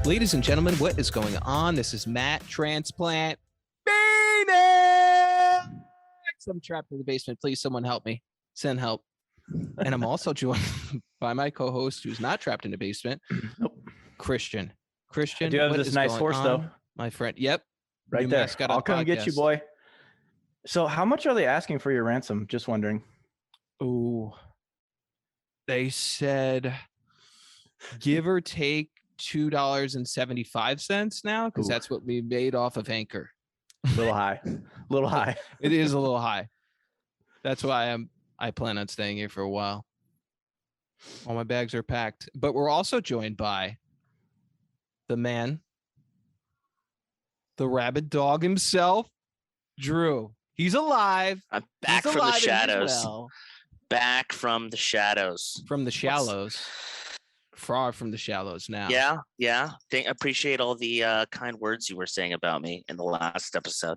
Ladies and gentlemen, what is going on? This is Matt Transplant. Phoenix! I'm trapped in the basement. Please, someone help me. Send help. And I'm also joined by my co-host, who's not trapped in the basement, Christian. Christian, I do have what this is nice going horse, on, though. my friend? Yep. Right New there. mascot I'll of the come get you, podcast. boy. So how much are they asking for your ransom? Just wondering. Ooh. They said give or take $2.75 now, because Ooh. that's what we made off of Anchor. A little high. A little high. It is a little high. That's why I plan on staying here for a while. All my bags are packed. But we're also joined by the man, the rabid dog himself, Drew. He's alive. I'm back He's from the alive and he's shadows. well. Back from the shadows. From the shallows. Far from the shallows now. Yeah. Appreciate all the kind words you were saying about me in the last episode.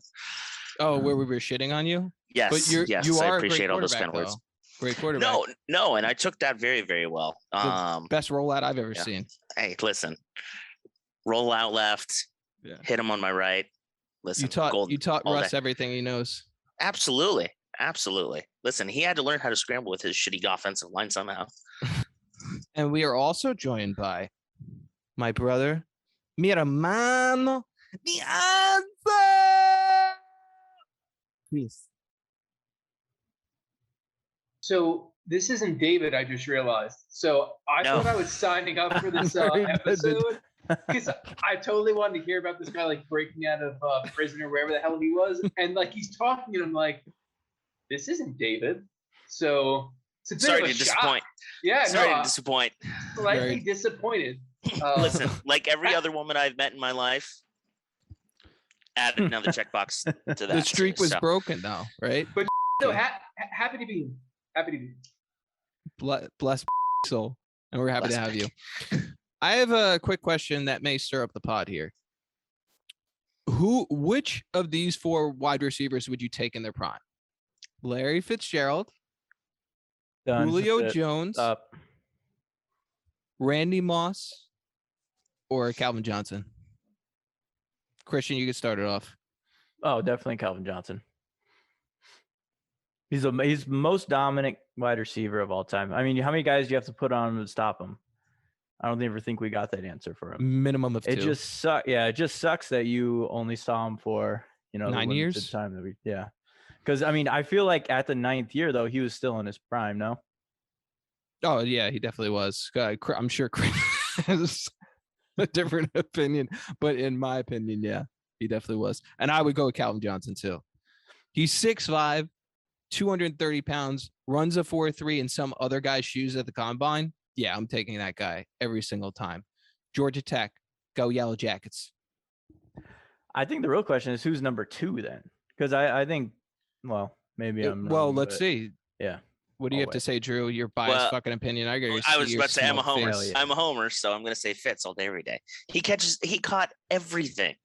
Oh, where we were shitting on you? Yes, But yes, I I appreciate all those kind of words. Great quarterback. No, and I took that very, very well. The best rollout I've ever seen. Hey, listen, roll out left, hit him on my right. Listen, you taught Russ everything he knows. Absolutely. Listen, he had to learn how to scramble with his shitty offensive line somehow. And we are also joined by my brother, mi hermano, mi answer. Please. So this isn't David, I just realized. So I thought I was signing up for this episode because I totally wanted to hear about this guy like breaking out of prison or wherever the hell he was. And like he's talking and I'm like, this isn't David. So it's a bit Sorry of a to shock. disappoint. Yeah, Sorry to disappoint. Slightly disappointed. Listen, like every other woman I've met in my life, add another checkbox to that. The streak was broken now, right? But no, happy to be here. Happy to be here. Bless soul, and we're happy to have you. I have a quick question that may stir up the pot here. Which of these four wide receivers would you take in their prime? Larry Fitzgerald, Julio Jones, Randy Moss, or Calvin Johnson? Christian, you can start it off. Oh, definitely Calvin Johnson. He's most dominant wide receiver of all time. I mean, how many guys do you have to put on him to stop him? I don't ever think we got that answer for him. Minimum of 2. It just sucks. Yeah, it just sucks that you only saw him for 9 years. Time that because I mean, I feel like at the 9th year though, he was still in his prime. No. Oh yeah, he definitely was. I'm sure Chris has a different opinion, but in my opinion, yeah, he definitely was. And I would go with Calvin Johnson too. He's 6'5", 230 pounds, runs a 4.3 in some other guy's shoes at the combine. Yeah, I'm taking that guy every single time. Georgia Tech, go Yellow Jackets. I think the real question is who's number 2 then? Because I think, well, maybe I'm wrong. Well, let's see. Yeah. What do you have to say, Drew? Your biased fucking opinion. I was about to say I'm a homer. I'm a homer, so I'm going to say Fitz all day, every day. He caught everything.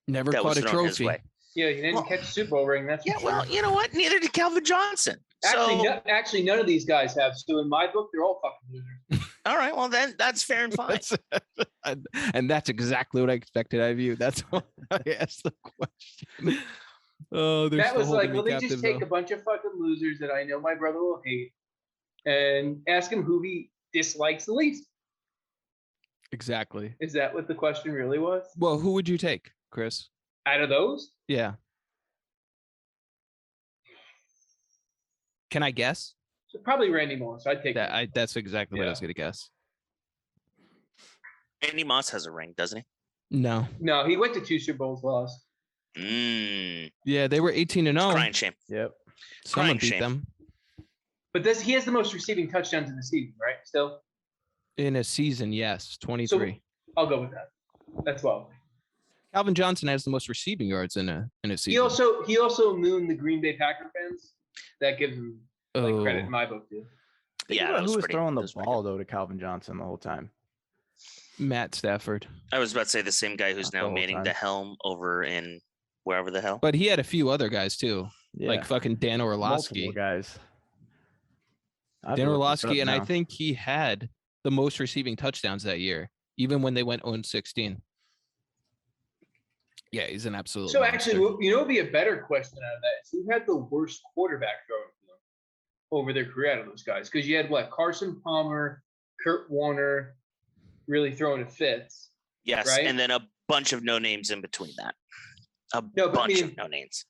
Never caught a trophy. Yeah, he didn't catch a Super Bowl ring. That's yeah. Well, you know what? Neither did Calvin Johnson. Actually, none of these guys have. So in my book, they're all fucking losers. All right. Well, then that's fair and fine. And that's exactly what I expected out of you. That's why I asked the question. Oh, that was like, well, they just take a bunch of fucking losers that I know my brother will hate and ask him who he dislikes the least. Exactly. Is that what the question really was? Well, who would you take, Chris? Out of those? Yeah. Can I guess? So probably Randy Moss. I'd take that. That's exactly what I was going to guess. Randy Moss has a ring, doesn't he? No, he went to 2 Super Bowls lost. Yeah, they were 18-0. Crying shame. Yep. Someone beat them. But he has the most receiving touchdowns in the season, right? Still? In a season, yes. 23. So I'll go with that. That's well. Calvin Johnson has the most receiving yards in a season. He also mooned the Green Bay Packer fans. That gives him credit in my book too. Yeah, who was throwing the ball though to Calvin Johnson the whole time? Matt Stafford. I was about to say the same guy who's now manning the helm over in wherever the hell. But he had a few other guys too, like fucking Dan Orlovsky. Multiple guys. Dan Orlovsky, and I think he had the most receiving touchdowns that year. even when they went 0-16. Yeah, he's an absolute So monster. actually, what would be a better question out of that is who had the worst quarterback throwing for them over their career out of those guys? Because you had Carson Palmer, Kurt Warner, really throwing a fits. Yes, right? And then a bunch of no names in between that. Of no names.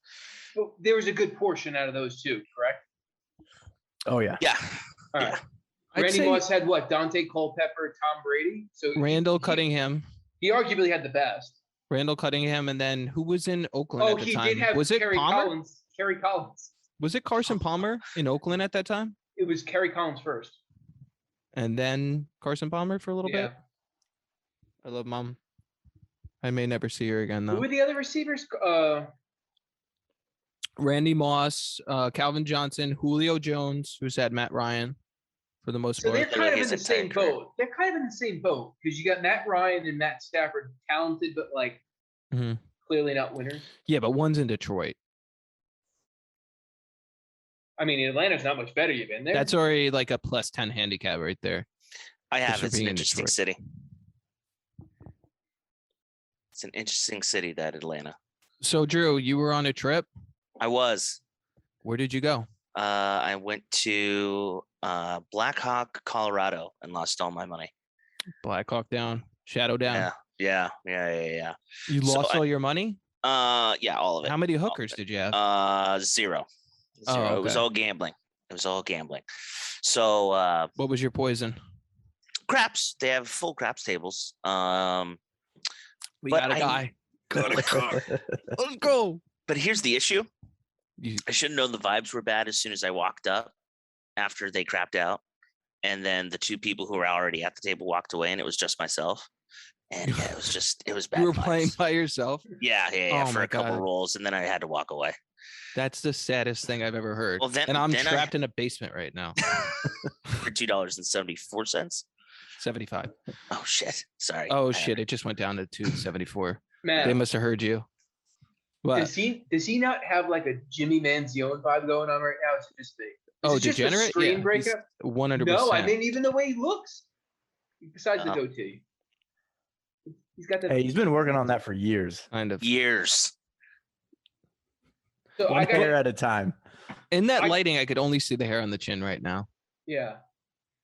But there was a good portion out of those two, correct? Oh yeah. Yeah. All right. Randy Moss had Dante Culpepper, Tom Brady. So Randall Cunningham. He arguably had the best. Randall Cunningham, and then who was in Oakland at the time? Did have was it Kerry Palmer? Collins. Kerry Collins. Was it Carson Palmer in Oakland at that time? It was Kerry Collins first. And then Carson Palmer for a little bit? I love Mom. I may never see her again, though. Who were the other receivers? Randy Moss, Calvin Johnson, Julio Jones, who's had Matt Ryan for the most So part. they're kind of in the same boat. They're kind of in the same boat because you got Matt Ryan and Matt Stafford, talented, but clearly not winners. Yeah, but one's in Detroit. I mean, Atlanta's not much better. You've been there. That's already like a +10 handicap right there. I have. It's an interesting city. It's an interesting city, that Atlanta. So, Drew, you were on a trip? I was. Where did you go? I went to Black Hawk, Colorado, and lost all my money. Black Hawk down, Shadow down. Yeah. You lost all your money? Yeah, all of it. How many hookers did you have? Zero. Oh, okay. It was all gambling. So what was your poison? Craps. They have full craps tables. We got a guy. Got a car. Let's go. But here's the issue. I should have known the vibes were bad as soon as I walked up after they crapped out. And then the two people who were already at the table walked away, and it was just myself. And yeah, it was bad. You were vibes. playing by yourself? Yeah, Oh for a couple God. rolls, and then I had to walk away. That's the saddest thing I've ever heard. Well, and I'm trapped in a basement right now. For $2.74. 75. Oh shit! Sorry. Oh shit! It just went down to 274. Man, they must have heard you. What? Does he not have like a Jimmy Manzione vibe going on right now? It's just big. Oh, just degenerate? A screen breakup? 100%. No, I mean even the way he looks. Besides the goatee, he's got that. Hey, he's been working on that for years. Kind of years. So One hair at a time. In that lighting, I could only see the hair on the chin right now. Yeah,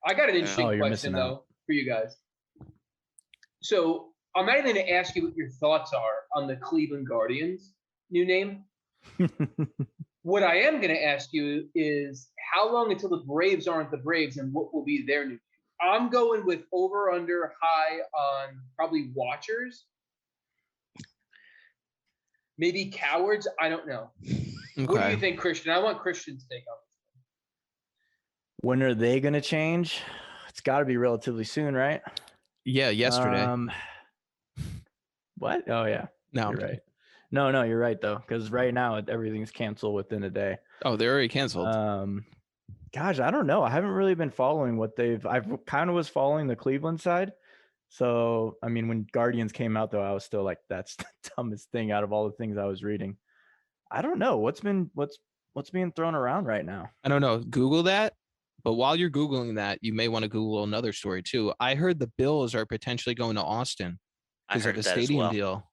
I got an interesting question though for you guys. So I'm not even going to ask you what your thoughts are on the Cleveland Guardians new name. What I am going to ask you is how long until the Braves aren't the Braves and what will be their new name? I'm going with over under high on probably watchers. Maybe cowards. I don't know. Okay. What do you think, Christian? I want Christian's take on this. When are they going to change? It's got to be relatively soon, right? Yeah, yesterday. What? Oh, yeah. No, you're right. No, you're right, though, because right now everything's canceled within a day. Oh, they're already canceled. Gosh, I don't know. I haven't really been following I've kind of was following the Cleveland side. So, I mean, when Guardians came out, though, I was still like, that's the dumbest thing out of all the things I was reading. I don't know. What's being thrown around right now? I don't know. Google that. But while you're Googling that, you may want to Google another story, too. I heard the Bills are potentially going to Austin because of the stadium deal.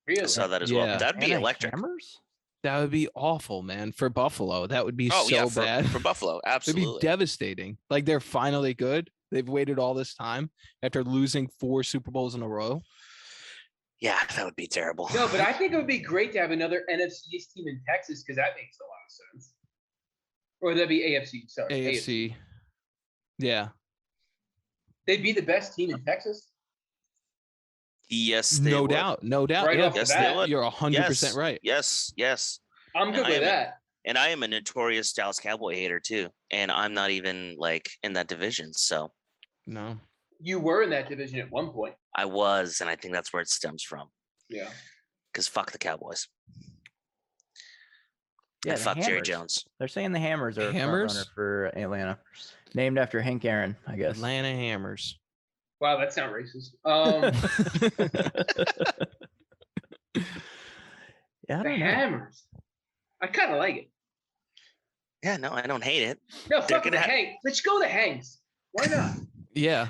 Really? I saw that as well. That'd be electric. Hammers? That would be awful, man. For Buffalo, that would be bad. For Buffalo, absolutely. It'd be devastating. Like they're finally good. They've waited all this time after losing 4 Super Bowls in a row. Yeah, that would be terrible. No, but I think it would be great to have another NFC East team in Texas because that makes a lot of sense. Or that'd be AFC. Sorry, AFC. Yeah. They'd be the best team in Texas. Yes, they no would. doubt. No doubt. Right off the bat. You're 100% right. Yes. I'm good with that. And I am a notorious Dallas Cowboy hater too. And I'm not even like in that division. So no. You were in that division at one point. I was, and I think that's where it stems from. Yeah. Because fuck the Cowboys. Yeah, and fuck Jerry Jones. They're saying the Hammers are a front runner for Atlanta. Named after Hank Aaron, I guess. Atlanta Hammers. Wow, that's not racist. Yeah, the Hammers. I kind of like it. Yeah, no, I don't hate it. No, fuck the Hanks. Let's go to Hanks. Why not? Yeah.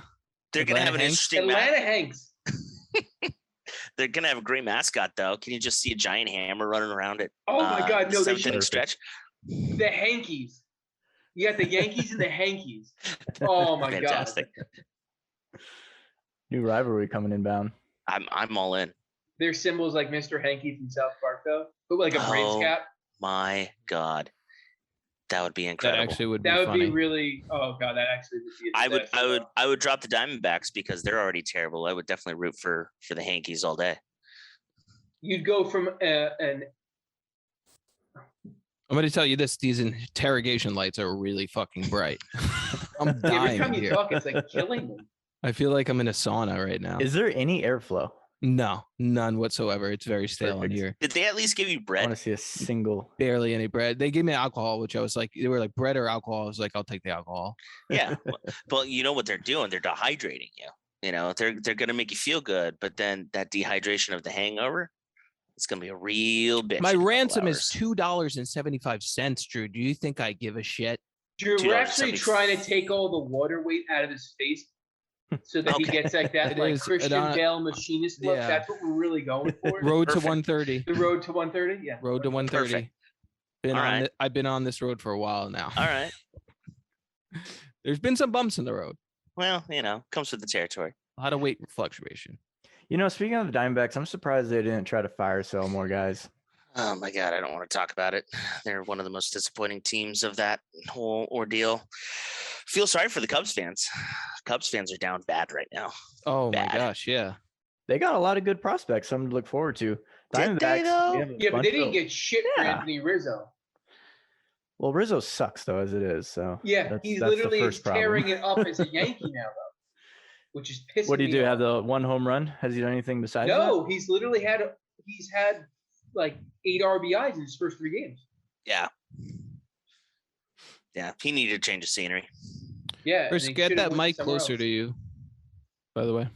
They're going to have an interesting Atlanta Hanks. They're gonna have a great mascot though. Can you just see a giant hammer running around it? Oh my God, no, they seventh should inning stretch. The Hankies. You got the Yankees and the Hankies. Oh my Fantastic. God. New rivalry coming inbound. I'm all in. Their symbol's like Mr. Hanky from South Park though, but with like a Braves cap. My God, that would be incredible. That actually would be That would funny. be really. Oh God, that actually would be. I would drop the Diamondbacks because they're already terrible. I would definitely root for the Yankees all day. You'd go from an. I'm going to tell you this: these interrogation lights are really fucking bright. I'm dying Every time you here. talk, it's like killing me. I feel like I'm in a sauna right now. Is there any airflow? No, none whatsoever. It's very stale in Perfect. here. Did they at least give you I bread? want to see a single. Barely any bread. They gave me alcohol, which I was like, they were like bread or alcohol. I was like, I'll take the alcohol. Yeah, but you know what they're doing? They're dehydrating you. You know, they're gonna make you feel good, but then that dehydration of the hangover, it's gonna be a real bitch. My in a couple ransom is hours. $2.75, Drew. Do you think I give a shit? Drew, we're actually $2.70. trying to take all the water weight out of his face so that he Okay. gets like that It like is, Christian and Bale machinist look. yeah. That's what we're really going for. Road to Perfect. 130. The road to 130. Yeah. Road to 130. Perfect. Been All on. right. I've been on this road for a while now. All right. There's been some bumps in the road. Well, you know, comes with the territory. A lot of weight fluctuation. You know, speaking of the Diamondbacks, I'm surprised they didn't try to fire sell more guys. Oh my God, I don't want to talk about it. They're one of the most disappointing teams of that whole ordeal. Feel sorry for the Cubs fans. Cubs fans are down bad right now. Oh Bad. my gosh, yeah. They got a lot of good prospects, something to look forward to. Did they, though? we have a Yeah, but bunch they didn't of- get shit for Yeah. Anthony Rizzo. Well, Rizzo sucks though, as it is. So Yeah, he that's the literally is first problem. tearing it up as a Yankee now, though, which is pissing What do you me do? off. Have the one home run? Has he done anything besides No, he's literally had like 8 RBIs in his first 3 games. Yeah. Yeah, he needed to change the scenery. Yeah, Chris, and he get should've that went mic somewhere closer else. to you. By the way,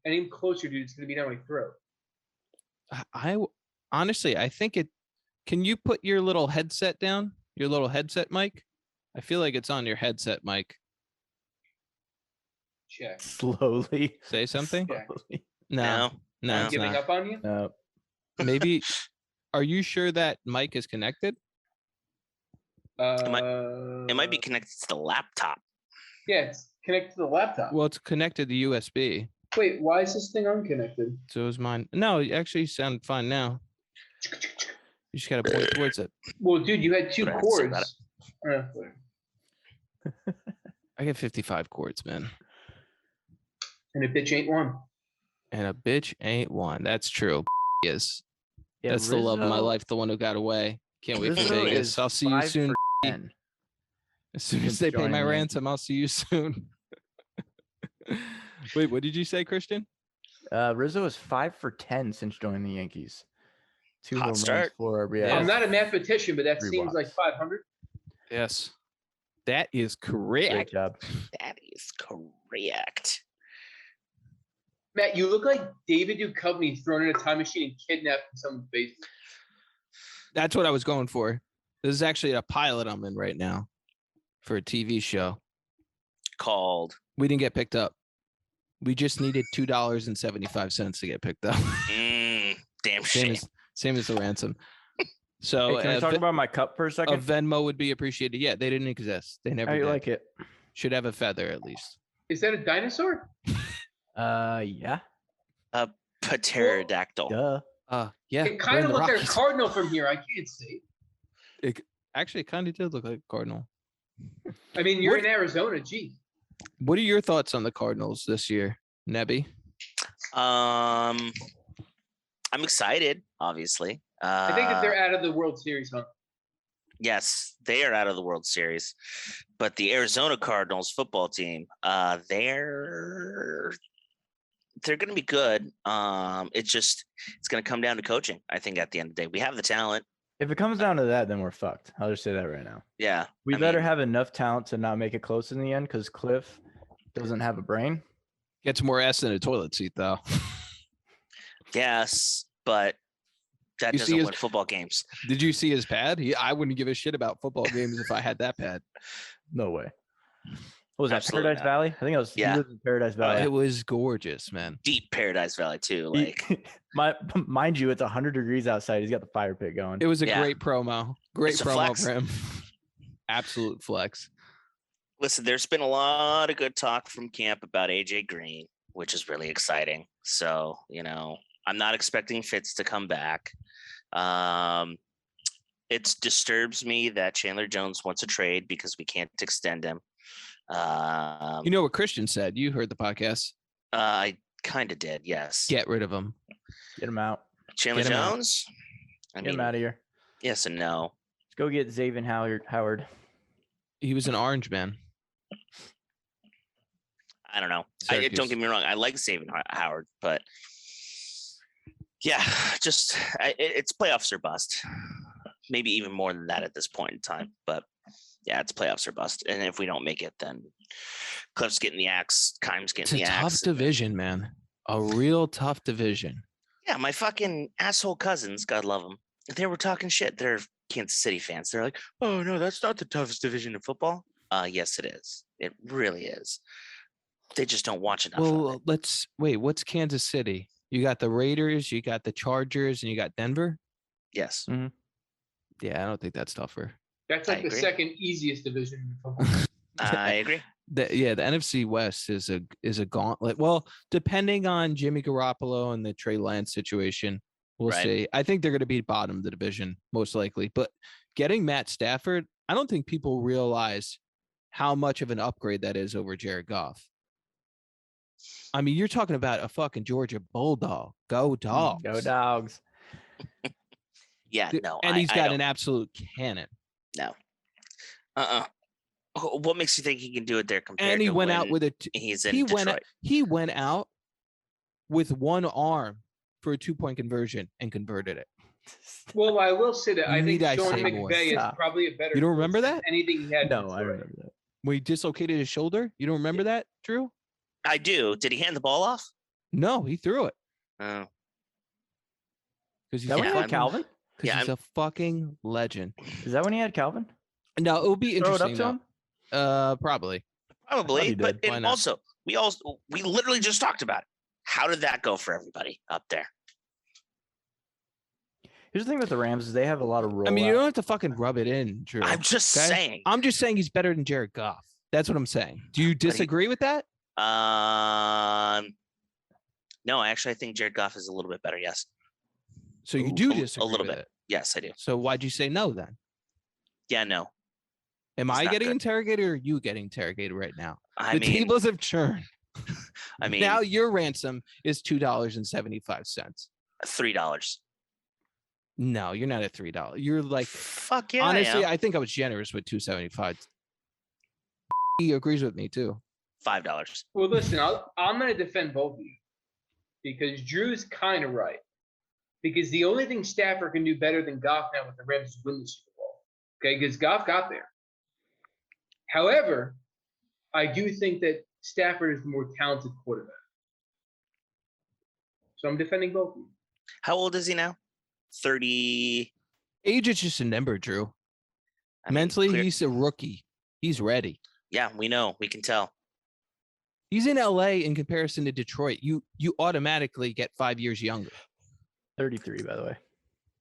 Any closer, dude, it's gonna be down my throat. I honestly, I think it. Can you put your little headset down? Your little headset mic? I feel like it's on your headset mic. Check. that? Slowly. Say something. Yeah. Slowly. No, no, No. it's Giving not. up on you? No. Maybe. Are you sure that mic is connected? It might be connected to the laptop. Yeah, it's connected to the laptop. Well, it's connected to USB. Wait, why is this thing unconnected? So is mine. No, you actually sound fine now. You just gotta point towards it. Well, dude, you had 2 What do I have to say about cords. Whatever. I get 55 chords, man. And a bitch ain't one. And a bitch ain't one. That's true. Is. Yeah, That's the love of my Rizzo- life, the one who got away. Can't wait for Rizzo Vegas. is I'll see you 5 soon. for 10. As soon as since they pay joining my the Yankees. ransom, I'll see you soon. Wait, what did you say, Christian? Rizzo is 5 for 10 since joining the Yankees. 2 Hot home runs, start. 4 RBIs. Yeah. I'm not a mathematician, but that 3 seems like walks. 500. Yes. That is Great correct. job. That is correct. Matt, you look like David Duchovny thrown in a time machine and kidnapped in someone's basement. That's what I was going for. This is actually a pilot I'm in right now for a TV show. Called. We didn't get picked up. We just needed $2.75 to get picked up. Damn Same shame. as the ransom. So Hey, can I talk about my cup for a a second? Venmo would be appreciated. Yeah, they didn't exist. They never How you did. like it? Should have a feather at least. Is that a dinosaur? Yeah. Pterodactyl. Duh. Yeah. It we're kind in of the looked like a Rockies. cardinal from here. I can't see. Actually, it kind of did look like a Cardinal. I mean, you're What- in Arizona. Gee. What are your thoughts on the Cardinals this year, Nebby? I'm excited, obviously. I think that they're out of the World Series, huh? Yes, they are out of the World Series, but the Arizona Cardinals football team, they're going to be good. It's going to come down to coaching. I think at the end of the day, we have the talent. If it comes down to that, then we're fucked. I'll just say that right now. Yeah, We I better mean, have enough talent to not make it close in the end because Cliff doesn't have a brain. Gets more ass than a toilet seat, though. yes, but that You see doesn't his- win football games. Did you see his pad? I wouldn't give a shit about football games if I had that pad. No way. What was that? Absolutely Paradise not. Valley? I think it was. Yeah. He lives in Paradise Valley. It was gorgeous, man. Deep Paradise Valley too. Like, mind you, it's 100 degrees outside. He's got the fire pit going. It was a Yeah. great promo. Great It's a promo flex. for him. Absolute flex. listen, there's been a lot of good talk from camp about AJ Green, which is really exciting. So, I'm not expecting Fitz to come back. It disturbs me that Chandler Jones wants a trade because we can't extend him. You know what Christian said? You heard the podcast. I kind of did, yes. Get rid of him. Get him out. Chandler Get him out. Jones? Get him out of here. Yes and no. Let's go get Xavier Howard. He was an orange man. I don't know. Syracuse. Don't get me wrong. I like Xavier Howard, but yeah, it's playoffs or bust. Maybe even more than that at this point in time. But yeah, it's playoffs or bust. And if we don't make it, then Cliff's getting the axe. Keim's getting the axe. It's a tough division, man. A real tough division. Yeah, my fucking asshole cousins, God love them, they were talking shit. They're Kansas City fans. They're like, oh, no, that's not the toughest division in football. Yes, it is. It really is. They just don't watch enough of it. What's Kansas City? You got the Raiders, you got the Chargers, and you got Denver? Yes. Mm-hmm. Yeah, I don't think that's tougher. That's like the second easiest division in football. I agree. The NFC West is a gauntlet. Well, depending on Jimmy Garoppolo and the Trey Lance situation, we'll see. I think they're going to be bottom of the division, most likely. But getting Matt Stafford, I don't think people realize how much of an upgrade that is over Jared Goff. I mean, you're talking about a fucking Georgia Bulldog. Go Dogs. Go Dogs. Yeah, no. And he's got an absolute cannon. No. What makes you think he can do it there compared and he to went when out with he's in Detroit? He went out with one arm for a 2-point conversion and converted it. Well, I will say that I think Need I Sean say more? McVay is probably a better. You don't coach remember than that? Anything he had. No, I remember that. When he dislocated his shoulder? You don't remember that, Drew? I do. Did he hand the ball off? No, he threw it. Oh. Because he's That when he had Calvin? Because he's a fucking legend. Is that when he had Calvin? No, it will be Throw it interesting. up to him? Probably. Probably, but Why and not? also we literally just talked about it. How did that go for everybody up there? Here's the thing with the Rams is they have a lot of roll. I mean, you don't have to fucking rub it in, Drew. I'm just okay? saying. I'm just saying he's better than Jared Goff. That's what I'm saying. Do you disagree with that? No, actually, I think Jared Goff is a little bit better. Yes. So you do disagree a little with bit. it. Yes, I do. So why'd you say no then? Yeah, no. Am He's I not getting good. interrogated or are you getting interrogated right now? I The mean, tables have churned. I mean, Now your ransom is $2.75. $3. No, you're not at $3. You're like, Fuck yeah. honestly, I am. I think I was generous with $2.75. He agrees with me too. $5. Well, listen, I'm going to defend both of you because Drew's kind of right. Because the only thing Stafford can do better than Goff now with the Rams is win the Super Bowl. Okay, because Goff got there. However, I do think that Stafford is the more talented quarterback. So I'm defending both of you. How old is he now? 30. Age is just a number, Drew. I mean, Mentally, he's a rookie. He's ready. Yeah, we know. We can tell. He's in LA in comparison to Detroit. You automatically get 5 years younger. 33, by the way.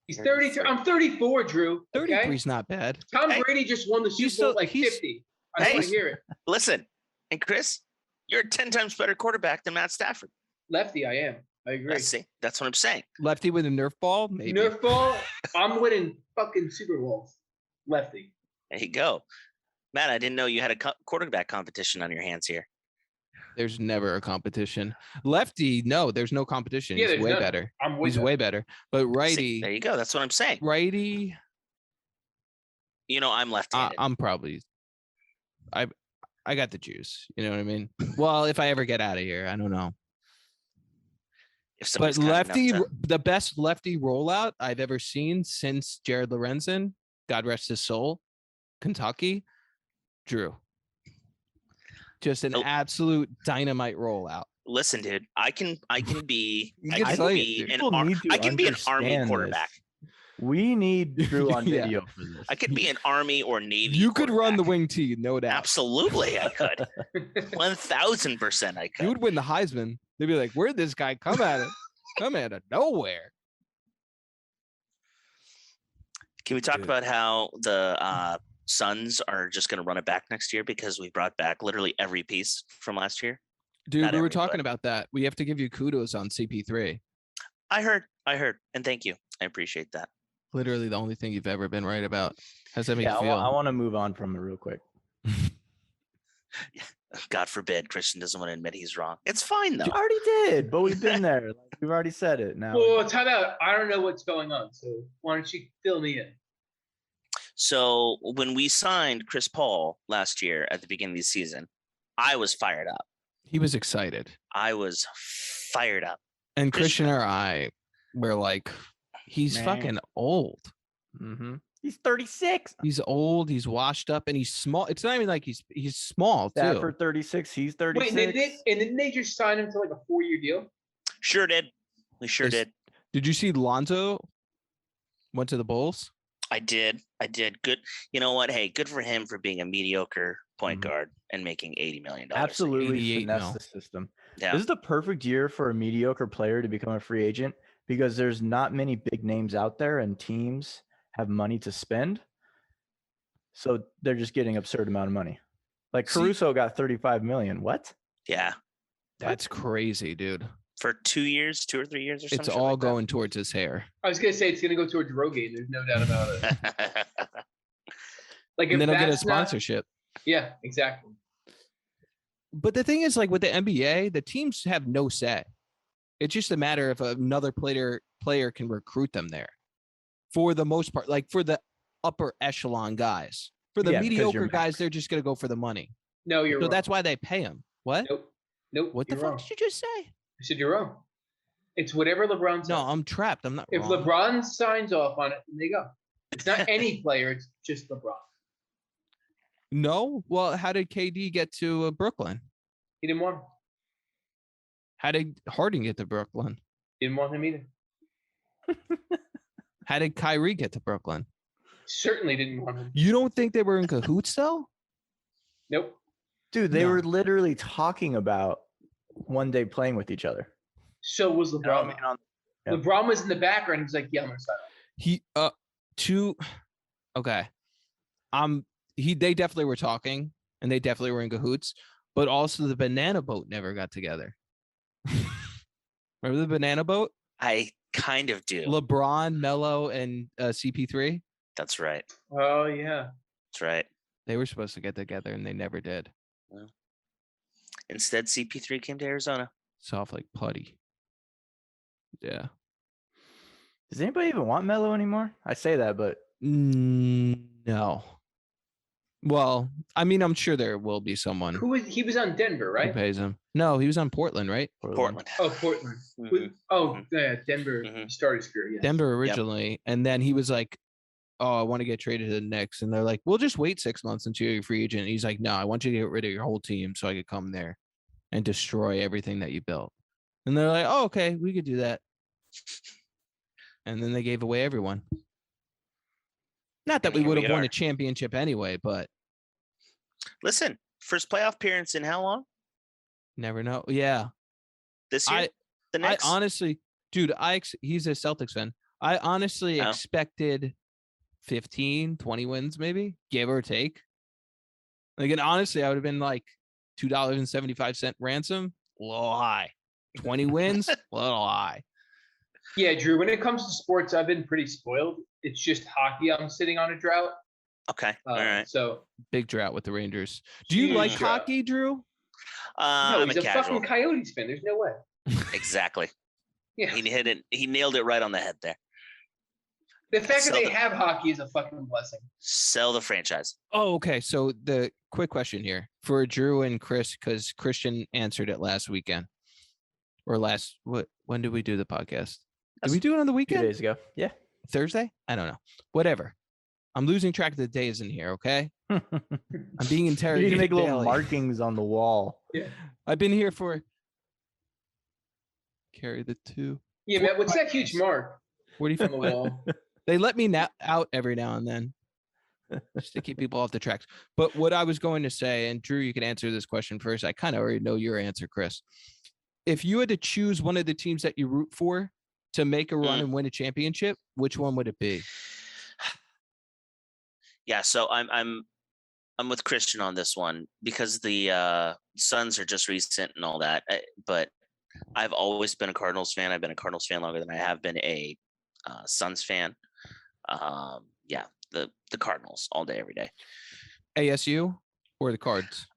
He's 33. I'm 34, Drew. 33 Okay? is not bad. Tom Hey. Brady just won the Super still- Bowl like he's- 50. I don't Hey. want to hear it. Listen, and Chris, you're a 10 times better quarterback than Matt Stafford. Lefty, I am. I agree. See, that's what I'm saying. Lefty with a Nerf ball, maybe. Nerf ball, I'm winning fucking Super Bowls. Lefty. There you go. Matt, I didn't know you had a quarterback competition on your hands here. There's never a competition. Lefty, no, there's no competition. Yeah, He's there's way none. better. I'm with He's way better. But righty, See, there you go. That's what I'm saying. righty, I'm left-handed. I'm probably. I got the juice. You know what I mean? Well, if I ever get out of here, I don't know. If But somebody's kind enough lefty, to- the best lefty rollout I've ever seen since Jared Lorenzen, God rest his soul, Kentucky, Drew. Just an Nope. absolute dynamite rollout. Listen, dude, I can be You I can can say it, be dude. an People need to I can be an army understand quarterback. this. We need Drew on Yeah. video for this. I could be an Army or Navy. You could run the quarterback. wing T, no doubt. Absolutely, I could. 1000% I You could. would win the Heisman. They'd be like, "Where'd this guy come out of? Come out of nowhere." Can we talk Dude. about how the Suns are just going to run it back next year because we brought back literally every piece from last year? Dude, Not we were every, talking but- about that. We have to give you kudos on CP3. I heard, and thank you. I appreciate that. Literally the only thing you've ever been right about. How's that make Yeah, you feel? I want to move on from it real quick. God forbid Christian doesn't want to admit he's wrong. It's fine though. You already did, but we've been there. Like, we've already said it. Now, Well, time out. I don't know what's going on, so why don't you fill me in? So when we signed Chris Paul last year at the beginning of the season, I was fired up. He was excited. I was fired up. And Christian- Christian or I were like, he's Man. fucking old. he's 36. He's old. He's washed up, and he's small. It's not even like he's small too. Stafford 36. He's 36. Wait, didn't they just sign him to like a 4-year deal? Sure did. We sure It's- did. Did you see Lonzo went to the Bulls? I did. Good. You know what? Hey, good for him for being a mediocre point Mhm. guard and making $80 million. Absolutely 88 finesse mil. the system. Yeah. This is the perfect year for a mediocre player to become a free agent because there's not many big names out there and teams have money to spend. So they're just getting absurd amount of money. Like See- Caruso got 35 million. What? Yeah. That's crazy, dude. For 2 years, 2 or 3 years or something. It's all going towards his hair. I was gonna say it's gonna go towards Rogaine. There's no doubt about it. Like, And if then he'll get a that's not- sponsorship. Yeah, exactly. But the thing is, like with the NBA, the teams have no say. It's just a matter of another player can recruit them there. For the most part, like for the upper echelon guys. For the Yeah, because you're mediocre guys, max. they're just gonna go for the money. No, you're So wrong. that's why they pay him. What? Nope. What the you're fuck wrong. did you just say? I said you're wrong. It's whatever LeBron says. No, I'm trapped. I'm not If wrong. LeBron signs off on it, then they go. It's not any player. It's just LeBron. No? Well, how did KD get to Brooklyn? He didn't want him. How did Harden get to Brooklyn? Didn't want him either. How did Kyrie get to Brooklyn? Certainly didn't want him. You don't think they were in cahoots though? Nope. Dude, they No. were literally talking about one day playing with each other. So was You know what I LeBron. mean? Yeah. LeBron was in the background. He was like, "Yeah, I'm gonna sign up." He okay. They definitely were talking and they definitely were in cahoots, but also the banana boat never got together. Remember the banana boat? I kind of do. LeBron, Melo, and CP3. That's right. Oh yeah. That's right. They were supposed to get together and they never did. Instead, CP3 came to Arizona. Soft like putty. Yeah. Does anybody even want Melo anymore? I say that, but No. Well, I mean, I'm sure there will be someone He was on Denver, who right? pays him. No, he was on Portland, right? Portland. Oh, Portland. Mhm. Oh, yeah, Denver Mhm. started his career. Yes. Denver originally, and then he was like, "Oh, I want to get traded to the Knicks," and they're like, "We'll just wait 6 months until you're a free agent." And he's like, "No, I want you to get rid of your whole team so I could come there and destroy everything that you built." And they're like, "Oh, okay, we could do that." And then they gave away everyone. Not that And we here would we have won are. a championship anyway, but Listen, first playoff appearance in how long? never know. Yeah, This year? The I next? honestly, dude, he's a Celtics fan. I honestly Oh. expected 15, 20 wins, maybe, give or take. Like, and honestly, I would have been like $2.75 ransom, a little high. 20 wins, a little high. Yeah, Drew. When it comes to sports, I've been pretty spoiled. It's just hockey. I'm sitting on a drought. Okay. All right. So Big drought with the Rangers. Do you like huge drought. hockey, Drew? No, I'm he's a a casual. fucking Coyotes fan. There's no way. Exactly. Yeah. He hit it. He nailed it right on the head there. The fact that So they the- have hockey is a fucking blessing. Sell the franchise. Oh, okay. So the quick question here for Drew and Chris, because Christian answered it last weekend. Or when did we do the podcast? Did we do it on the 2 weekend? days ago. Yeah. Thursday? I don't know. Whatever. I'm losing track of the days in here, okay? I'm being You need interrogated. to make little daily. markings on the wall. I've been here for carry the 2. Yeah, man. What's that huge mark 45 on the wall? They let me out every now and then just to keep people off the tracks. But what I was going to say, and Drew, you can answer this question first. I kind of already know your answer, Chris. If you had to choose one of the teams that you root for to make a run and win a championship, which one would it be? Yeah, so I'm with Christian on this one because the Suns are just recent and all that. But I've always been a Cardinals fan. I've been a Cardinals fan longer than I have been a Suns fan. Yeah, the Cardinals all day, every day. ASU or the Cards?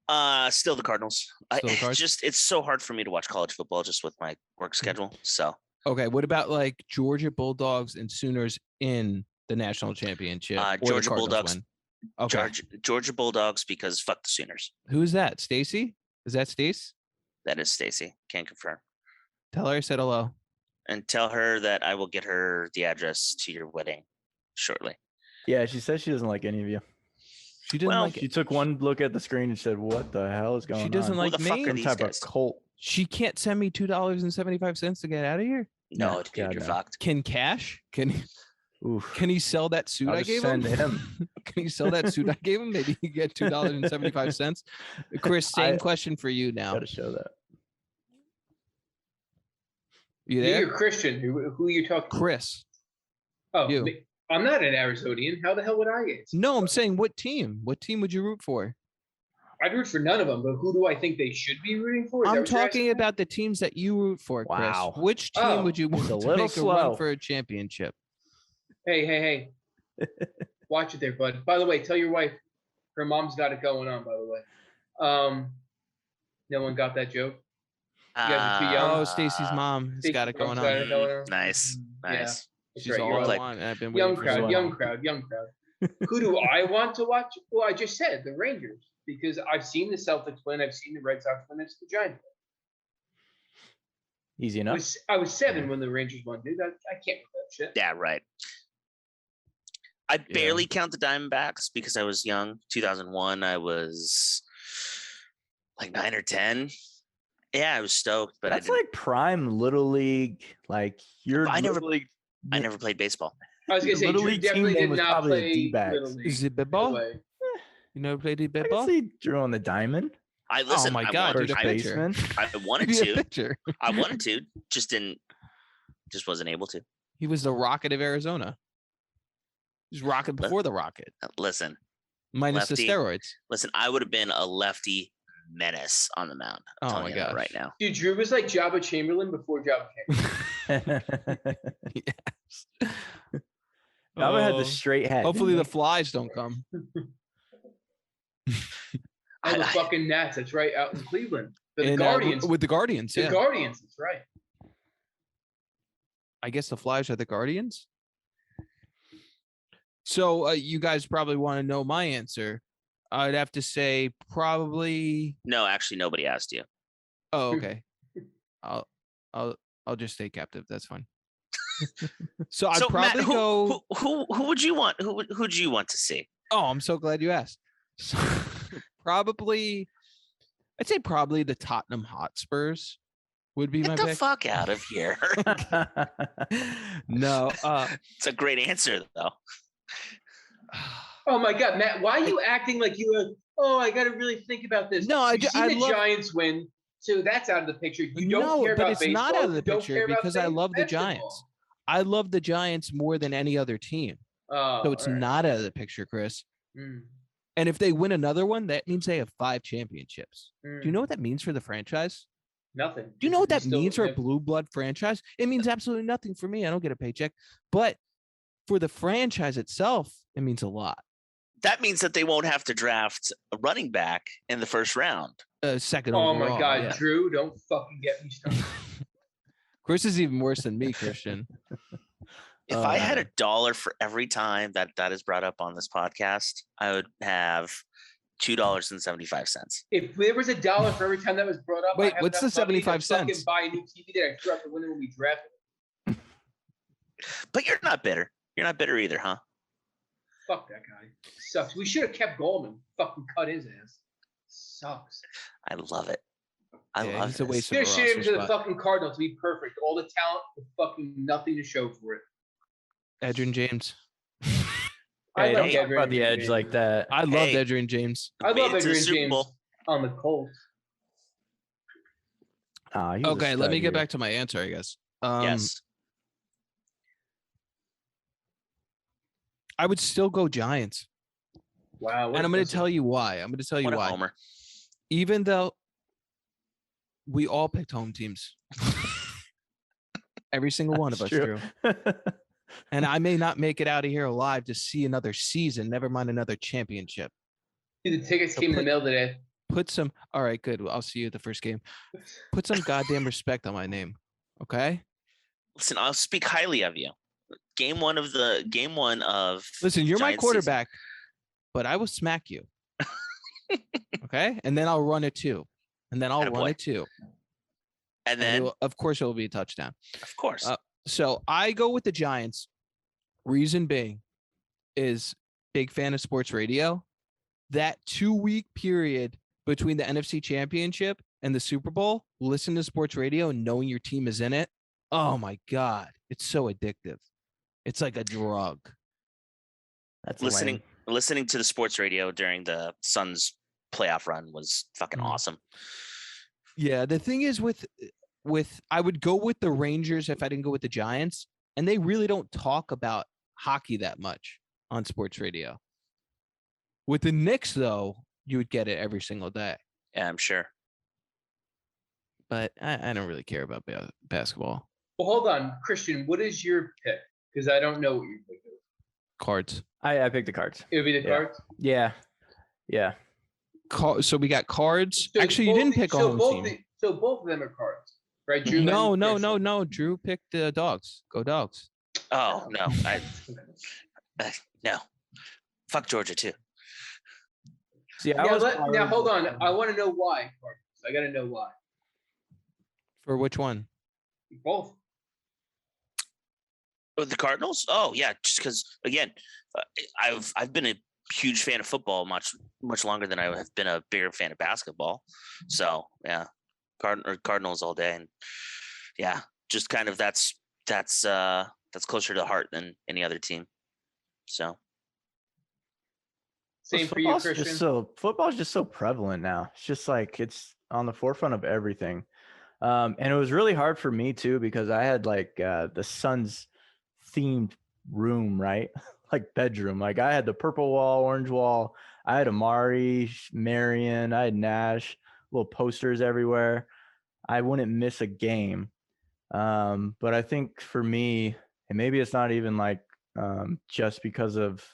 Still the Cardinals. Still the Cards? It's so hard for me to watch college football just with my work schedule. So okay, what about like Georgia Bulldogs and Sooners in the national championship? Georgia Bulldogs. Win? Okay. Georgia Bulldogs because fuck the Sooners. Who's that? Stacy? Is that Stace? That is Stacy. Can't confirm. Tell her I said hello. And tell her that I will get her the address to your wedding shortly. Yeah, she says she doesn't like any of you. She didn't like it. She took one look at the screen and said, "What the hell is going on?" She doesn't like me. Some type of cult. She can't send me $2.75 to get out of here. No, dude, you're fucked. Can Cash? Can he sell that suit I gave him? Can he sell that suit I gave him? Maybe he get $2.75. Chris, same question for you now. Got to show that. You there? You're Christian. Who are you talking? Chris. Oh, you. I'm not an Arizonian. How the hell would I get? No, I'm saying what team? What team would you root for? I'd root for none of them, but who do I think they should be rooting for? I'm talking about the teams that you root for, Chris. Wow. Which team would you want to make a run for a championship? Hey. Watch it there, bud. By the way, tell your wife her mom's got it going on, by the way. No one got that joke? You guys are too young. Oh, Stacy's mom has got it going on. Nice. Yeah, she's right. All I want. I've been young crowd. Who do I want to watch? Well, I just said the Rangers because I've seen the Celtics win. I've seen the Red Sox win. It's the Giants. Easy enough. I was 7 when the Rangers won, dude. I can't do that shit. Yeah, right. I barely count the Diamondbacks because I was young. 2001, I was like 9 or 10. Yeah, I was stoked, but that's like prime Little League. Like I never played baseball. I was gonna say Little Drew League definitely team did was not probably play D-backs. Little League. Is it baseball? You never played I baseball? can see Drew on the diamond. Oh my God, first baseman. I wanted to. I wanted to. Just wasn't able to. He was the Rocket of Arizona. He was Rocket before the Rocket. Listen. Minus lefty, the steroids. Listen, I would have been a lefty menace on the mound. Oh my God! Right now, dude, Drew was like Jabba Chamberlain before Jabba came. Yes. Jabba had the straight hat. Hopefully the flies don't come. Oh, the fucking Nats. That's right, out in Cleveland. The Guardians. With the Guardians, The Guardians. That's right. I guess the Flies are the Guardians. So you guys probably want to know my answer. I'd have to say probably. No, actually, nobody asked you. Oh, okay. I'll just stay captive. That's fine. So I'd probably Matt, go. Who would you want? Who'd you want to see? Oh, I'm so glad you asked. So, I'd say probably the Tottenham Hotspurs would be my pick. Get the fuck out of here. No, it's a great answer though. Oh my God, Matt! Why are you acting like you were? Oh, I got to really think think this. No, You've seen the Giants win, so that's out of the picture. You don't care about baseball. No, but it's not out of the picture because I love the basketball. Giants. I love the Giants more than any other team. So it's not out of the picture, Chris. And if they win another one, that means they have 5 championships. Do you know what that means for the franchise? Nothing. Do you know what that means for a blue blood franchise? It means absolutely nothing for me. I don't get a paycheck. But for the franchise itself, it means a lot. That means that they won't have to draft a running back in the first round. Second Oh overall, my God, yeah. Drew, don't fucking get me started. Chris is even worse than me, Christian. If I had $1 for every time that is brought up on this podcast, I would have $2.75. If there was $1 for every time that was brought up, wait, I have what's the enough money to 75 cents? fucking buy a new TV that I threw out the window when we drafted. But you're not bitter. You're not bitter either, huh? Fuck that guy. Sucks. We should have kept Goldman. Fucking cut his ass. Sucks. I love it. I love it's a waste it. of Should have shipped him to the fucking Cardinals to be perfect. All the talent with fucking nothing to show for it. Edgerrin James. Hey, don't like talk Edgerrin about the edge James. like that. I loved Edgerrin James. I love Made it to the Edgerrin Super James Bowl. on the Colts. Okay, let me get back to my answer, I guess. Yes. I would still go Giants. Wow. And I'm going to tell you why. What a homer. Even though we all picked home teams. Every single one of us, Drew. And I may not make it out of here alive to see another season, never mind another championship. Dude, the tickets came in the mail today. All right, good. I'll see you at the first game. Put some goddamn respect on my name. Okay? Listen, I'll speak highly of you. Game one of. Listen, you're my Giants quarterback, but I will smack you. Okay? And then I'll run it too. And then I'll run it too. And then, of course, it will be a touchdown. Of course. So I go with the Giants. Reason being is big fan of sports radio. That 2-week period between the NFC Championship and the Super Bowl, listen to sports radio and knowing your team is in it. Oh my God. It's so addictive. It's like a drug. That's listening to the sports radio during the Suns playoff run was fucking awesome. Yeah. The thing is with I would go with the Rangers if I didn't go with the Giants, and they really don't talk about hockey that much on sports radio. With the Knicks, though, you would get it every single day. Yeah, I'm sure. But I don't really care about basketball. Well, hold on. Christian, what is your pick? Because I don't know what your pick is. Cards. I picked the cards. It would be the cards? Yeah. So we got cards. So actually, you didn't pick a home team. So both of them are cards, right? Drew, No. Drew picked the dogs. Go Dogs. Oh, no. No. Fuck Georgia, too. See, now hold on. I want to know why. I got to know why. For which one? Both. The Cardinals? Oh, yeah. Just because, again, I've been a huge fan of football much longer than I have been a bigger fan of basketball. So, yeah, Cardinals all day. And, yeah, just kind of that's closer to the heart than any other team. So. Same for you, Christian. Football is just so prevalent now. It's just like it's on the forefront of everything. And it was really hard for me too because I had like the Suns themed room, right? Like bedroom. Like I had the purple wall, orange wall. I had Amari, Marion. I had Nash. Little posters everywhere. I wouldn't miss a game. But I think for me, and maybe it's not even like just because of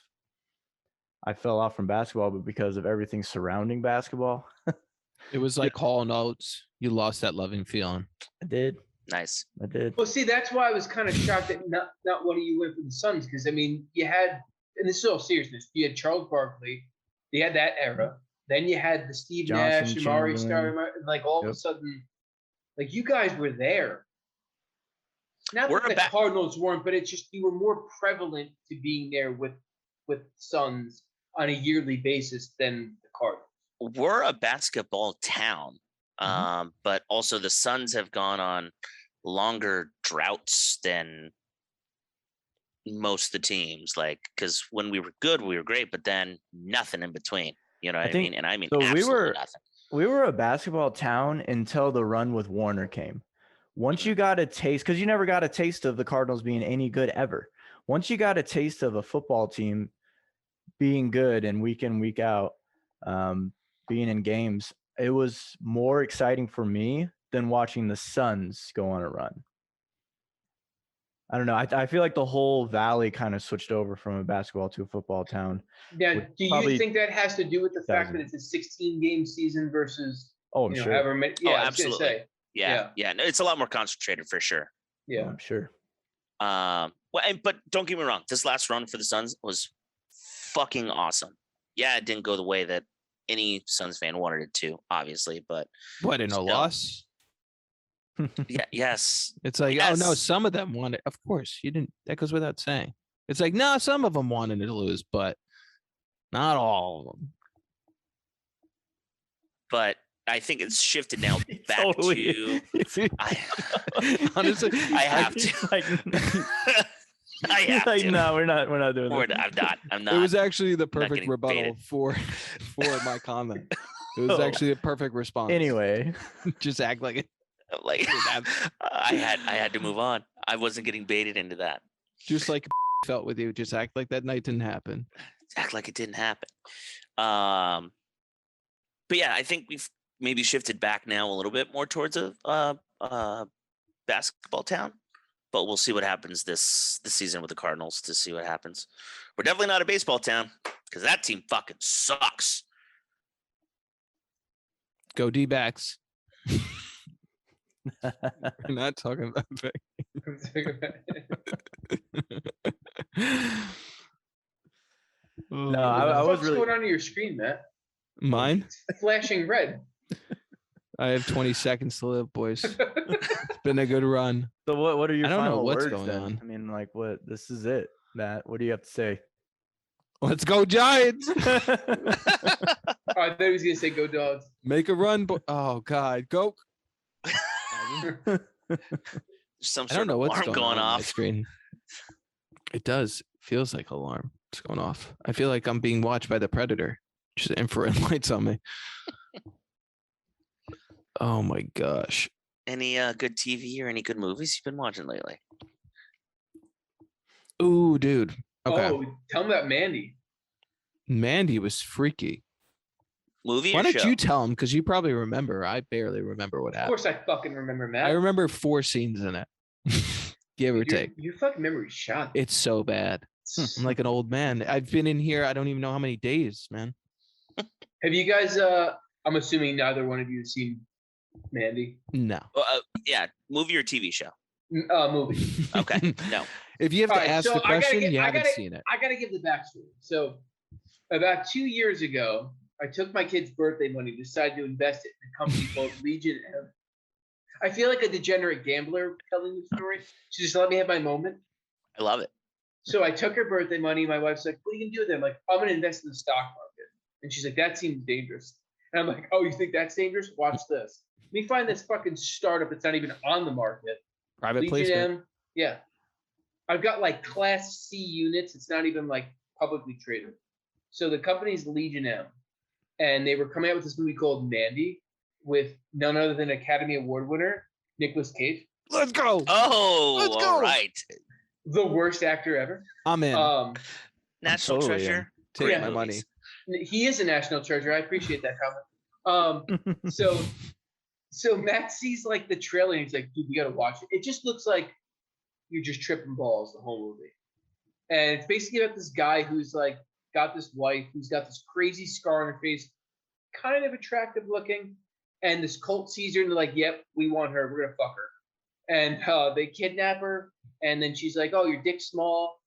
I fell off from basketball, but because of everything surrounding basketball. It was like Hall Notes. You lost that loving feeling. I did. Nice. I did. Well, see, that's why I was kind of shocked that not one of you went for the Suns because, I mean, you had, and this is all seriousness, you had Charles Barkley, you had that era, then you had the Steve Johnson, Nash, Amari Stoudemire, like all of a sudden, like you guys were there. Not that the Cardinals weren't, but it's just you were more prevalent to being there with Suns on a yearly basis than the Cardinals. We're a basketball town, but also the Suns have gone on longer droughts than most of the teams. Like, because when we were good, we were great, but then nothing in between. You know what I mean? And I mean, so absolutely nothing. We were a basketball town until the run with Warner came. Once you got a taste, because you never got a taste of the Cardinals being any good ever. Once you got a taste of a football team being good and week in, week out, being in games, it was more exciting for me than watching the Suns go on a run. I don't know. I feel like the whole valley kind of switched over from a basketball to a football town. Now, do you think that has to do with the fact that it's a 16-game season versus? Oh, I'm sure. However many, absolutely. Yeah. No, it's a lot more concentrated for sure. Yeah, I'm sure. But don't get me wrong. This last run for the Suns was fucking awesome. Yeah, it didn't go the way that any Suns fan wanted it to, obviously, but what, in a loss? Yeah, yes. It's like, oh no, some of them wanted. Of course, you didn't. That goes without saying. It's like, no, some of them wanted to lose, but not all of them. But I think it's shifted now back to. Honestly, I have to. I have like, to. no, we're not doing that. I'm not. It was actually the perfect getting rebuttal baited. for my comment. It was actually a perfect response. Anyway, just act like it. Like I had to move on. I wasn't getting baited into that. Just like felt with you. Just act like that night didn't happen. Act like it didn't happen. But yeah, I think we've maybe shifted back now a little bit more towards a basketball town. But we'll see what happens this season with the Cardinals to see what happens. We're definitely not a baseball town because that team fucking sucks. Go D-backs. We're not talking about No, I was really. What's going on your screen, Matt? Mine? It's flashing red. I have 20 seconds to live, boys. It's been a good run. So what are your I don't know final what's words going then? on. I mean, like, what? This is it, Matt. What do you have to say? Let's go Giants. I thought he was gonna say go Dogs. Make a run. Oh God, go. Some I sort don't know of what's alarm going on off. my screen. It does. Feels like alarm. It's going off. I feel like I'm being watched by the predator. Just infrared lights on me. Oh my gosh. Any good TV or any good movies you've been watching lately? Ooh, dude. Okay. Oh, tell me about Mandy. Mandy was freaky. Movie Why or don't show? you tell him? Because you probably remember. I barely remember what Of happened. course, I fucking remember, Matt. I remember 4 scenes in it. Give or take. Your fucking memory's shot. It's so bad. I'm like an old man. I've been in here. I don't even know how many days, man. Have you guys? I'm assuming neither one of you have seen Mandy. No. Yeah, movie or TV show? Movie. Okay, no. If you have to All right, ask so the question, you I haven't gotta- seen it. I gotta give the backstory. So, about 2 years ago, I took my kid's birthday money, decided to invest it in a company called Legion M. I feel like a degenerate gambler telling the story. She just let me have my moment. I love it. So I took her birthday money. My wife's like, "What are you gonna do with it?" I'm like, "I'm gonna invest in the stock market." And she's like, "That seems dangerous." And I'm like, "Oh, you think that's dangerous? Watch this. Let me find this fucking startup that's not even on the market. Private Legion placement. M. Yeah. I've got like Class C units. It's not even like publicly traded. So the company's Legion M. And they were coming out with this movie called Mandy with none other than Academy Award winner Nicolas Cage. Let's go. Oh, Let's go. all right. The worst actor ever. I'm in. National totally Treasure. Take Great my movies. money. He is a national treasure. I appreciate that comment. So Matt sees like the trailer and he's like, "Dude, we gotta watch it." It just looks like you're just tripping balls the whole movie. And it's basically about this guy who's like got this wife who's got this crazy scar on her face, kind of attractive looking, and this cult sees her and they're like, "Yep, we want her. We're gonna fuck her." And they kidnap her, and then she's like, "Oh, your dick's small,"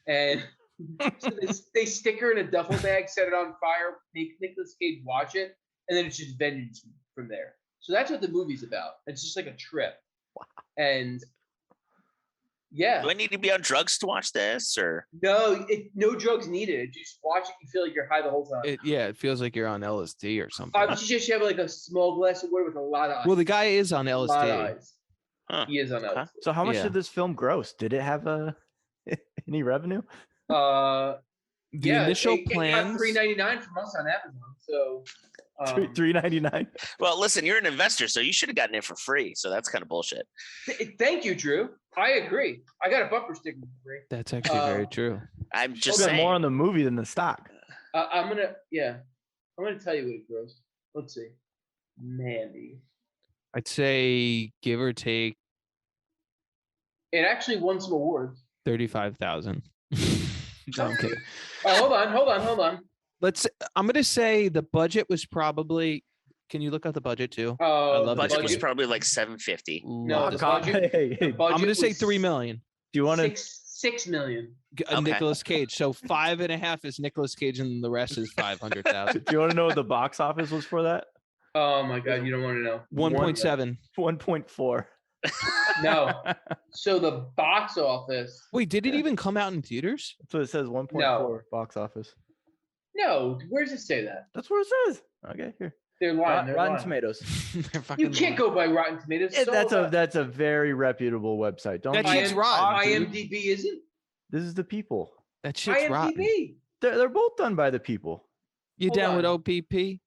and so they stick her in a duffel bag, set it on fire, make Nicolas Cage watch it, and then it's just vengeance from there. So that's what the movie's about. It's just like a trip. Wow. And yeah. Do I need to be on drugs to watch this, or No, no drugs needed. Just watch it. You feel like you're high the whole time. It feels like you're on LSD or something. You just have like a small glass of water with a lot of eyes. Well, the guy is on A lot of LSD. eyes. Huh. He is on Okay. LSD. So how much Yeah. did this film gross? Did it have any revenue? The initial it got plans. $3.99 from us on Amazon. So $3.99. well, listen, you're an investor, so you should have gotten it for free. So that's kind of bullshit. Thank you, Drew. I agree. I got a bumper sticker for free. That's actually very true. I'm just Spent saying. more on the movie than the stock. I'm gonna tell you what it grows. Let's see, Mandy. I'd say give or take It actually won some awards. 35,000. No, I'm kidding. Oh, hold on. I'm gonna say the budget was probably. Can you look up the budget too? I love budget was budget. probably like $750. No, Love the this. budget. Hey, The budget I'm gonna say was 3 million. do you want to? $6 million. Okay. Nicolas Cage. So 5.5 is Nicolas Cage, and the rest is 500,000. Do you want to know what the box office was for that? Oh my God, you don't want to know. 1.7. 1.4. No. So the box office. Wait, did it even come out in theaters? That's what it says. 1.4 No. box office. No, where does it say that? That's what it says. Okay, here. They're lying. They're Rotten lying. Tomatoes. They're fucking You can't go by Rotten Tomatoes. That's a very reputable website. Don't That be- shit's right. IMDb isn't. This is the people. That shit's rotten. IMDb. They're both done by the people. You Hold down with on. OPP?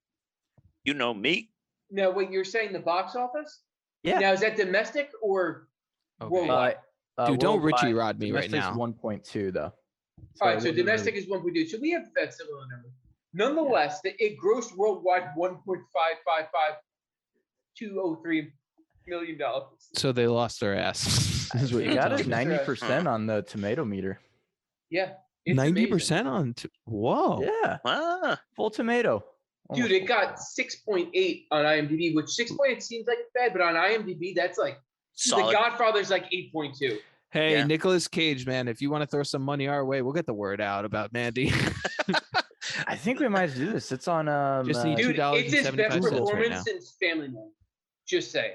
You know me. No, wait, you're saying the box office? Yeah. Now, is that domestic or Okay. worldwide? Dude, don't Richie worldwide, Rod me right domestic's now. 1.2 though. All right, so it wasn't domestic really- is 1.2. So we have that similar number. Nonetheless, it grossed worldwide $1.555203 million. So they lost their ass. Is what It you're got telling a me. 90% on the tomato meter. Yeah. It's 90% on. Whoa. Yeah, full tomato. amazing. Dude, it got 6.8 on IMDb, which 6.8 seems like bad, but on IMDb, that's like Solid. The Godfather's like 8.2. Hey, Yeah. Nicolas Cage, man, if you want to throw some money our way, we'll get the word out about Mandy. I think we might do this. It's on Just need Dude, it's his best $2.75 right performance now. since Family Man. Just saying.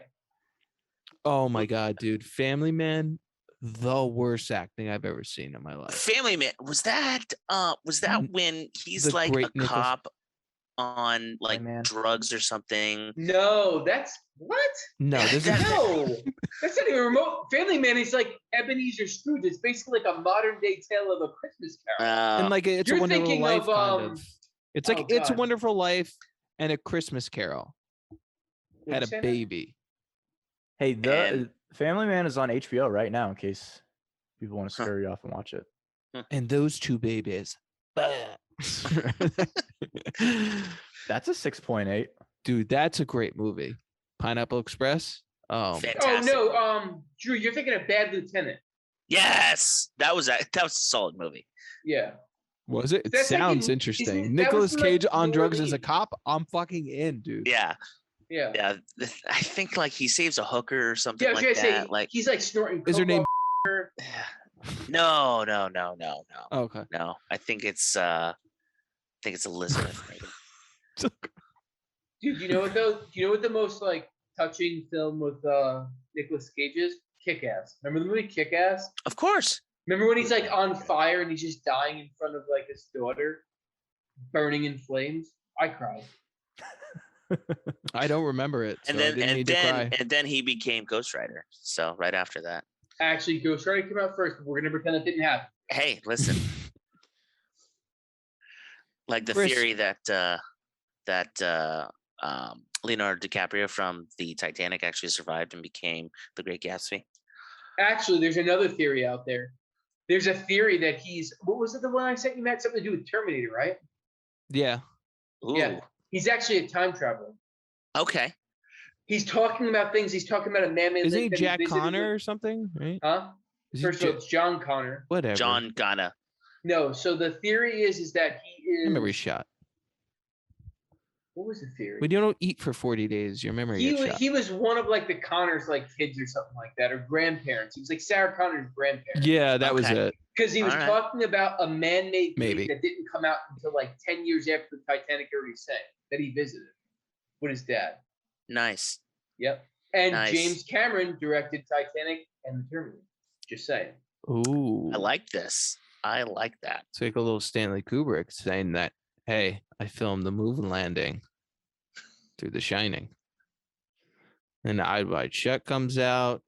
Oh my God, dude. Family Man, the worst acting I've ever seen in my life. Family Man. Was that when he's The like great a Nicolas- cop on like Man. drugs or something? No, that's what? No, this is No, that's not even remote. Family Man is like Ebenezer Scrooge. It's basically like a modern day tale of a Christmas Carol. and like it's You're a wonderful thinking life of, kind of. It's like oh, It's a God. Wonderful Life and A Christmas Carol. What Had you a saying? baby. Hey, the And- Family Man is on HBO right now in case people want to scurry off and watch it. And those two babies. That's a 6.8. Dude, that's a great movie. Pineapple Express. Oh, my- Fantastic. Oh no, Drew, you're thinking of Bad Lieutenant. Yes, that was a solid movie. Yeah. was it? It That's like sounds in- interesting. isn't- that was Nicolas from, like, Cage on New drugs as a Orleans. cop. I'm fucking in, dude. Yeah, Yeah. yeah. I think like he saves a hooker or something Yeah, I was like gonna say that. Like, he's like snorting. Is her coke name? off- no. Okay. No, I think it's Elizabeth. Maybe. Dude, you know what though? Do you know what the most like touching film with Nicolas Cage is? Kick-Ass. Remember the movie Kick-Ass? Of course. Remember when he's like on fire and he's just dying in front of like his daughter, burning in flames? I cried. I don't remember it. So And I then didn't need to cry. and then he became Ghost Rider. So right after that. Actually, Ghost Rider came out first, but we're gonna pretend it didn't happen. Hey, listen. Like the Chris- theory that Leonardo DiCaprio from the Titanic actually survived and became the Great Gatsby. Actually, there's another theory out there. There's a theory that he's what was it the one I sent you, Matt? Something to do with Terminator, right? Yeah. Ooh. Yeah. He's actually a time traveler. Okay. He's talking about things. He's talking about a man-made Isn't he lake that Jack visited Connor or with- something? Right? Huh? Is he First of all, Ja- it's John Connor. Whatever. John Ghana. No, so the theory is that he is. Memory shot. What was the theory? When you don't eat for 40 days, your memory He gets was, shot. he was one of like the Connors like kids or something like that, or grandparents. He was like Sarah Connor's grandparent. Yeah, that was Okay. it. Because he was Alright. talking about a man-made Maybe. lake that didn't come out until like 10 years after the Titanic already sank, that he visited with his dad. Nice. Yep. And Nice. James Cameron directed Titanic and The Terminator. Just saying. Ooh. I like this. I like that. It's like a little Stanley Kubrick saying that, hey, I filmed the moon landing through The Shining. And the Eyes Wide Shut comes out.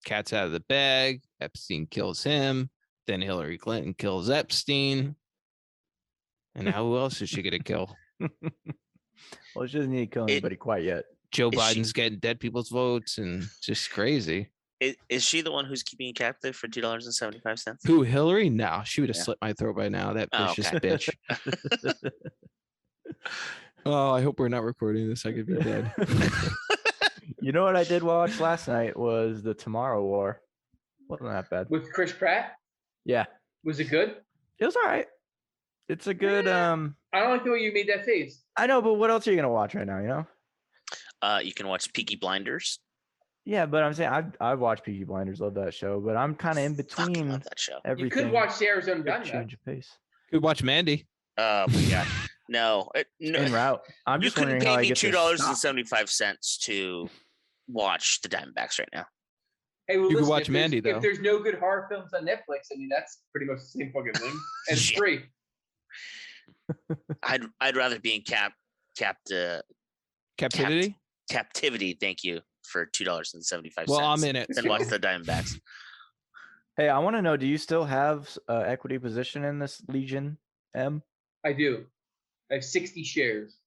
Cat's out of the bag. Epstein kills him. Then Hillary Clinton kills Epstein. And now who else is she going to kill? Well, she doesn't need to kill It- anybody quite yet. Joe Is she- Biden's getting dead people's votes and just crazy. Is she the one who's keeping you captive for $2.75? Who, Hillary? No, she would have Yeah. slit my throat by now. That Oh, vicious okay. bitch. Oh, I hope we're not recording this. I could be dead. You know what I did watch last night was the Tomorrow War. Wasn't that bad. With Chris Pratt, Yeah, was it good? it was all right. It's a good I don't like the way you made that face. I know, but what else are you gonna watch right now? You know? You can watch Peaky Blinders. Yeah, but I'm saying I've watched Peaky Blinders, love that show, but I'm kind of in Fucking between love that show. everything. You could watch the Arizona Big Diamondbacks. change of pace. Could watch Mandy. Oh my god. No. No. En route. I'm You just couldn't wondering how pay I me get this $2.75 to watch the Diamondbacks right now. Hey, well, You could listen, watch if there's- Mandy, though. If there's no good horror films on Netflix, I mean that's pretty much the same fucking thing. And it's Shit. free. I'd rather be in Captivity? captivity. Thank you for $2.75. Well, I'm in it. Than watch the Diamondbacks. Hey, I want to know, do you still have equity position in this Legion M? I do. I have 60 shares.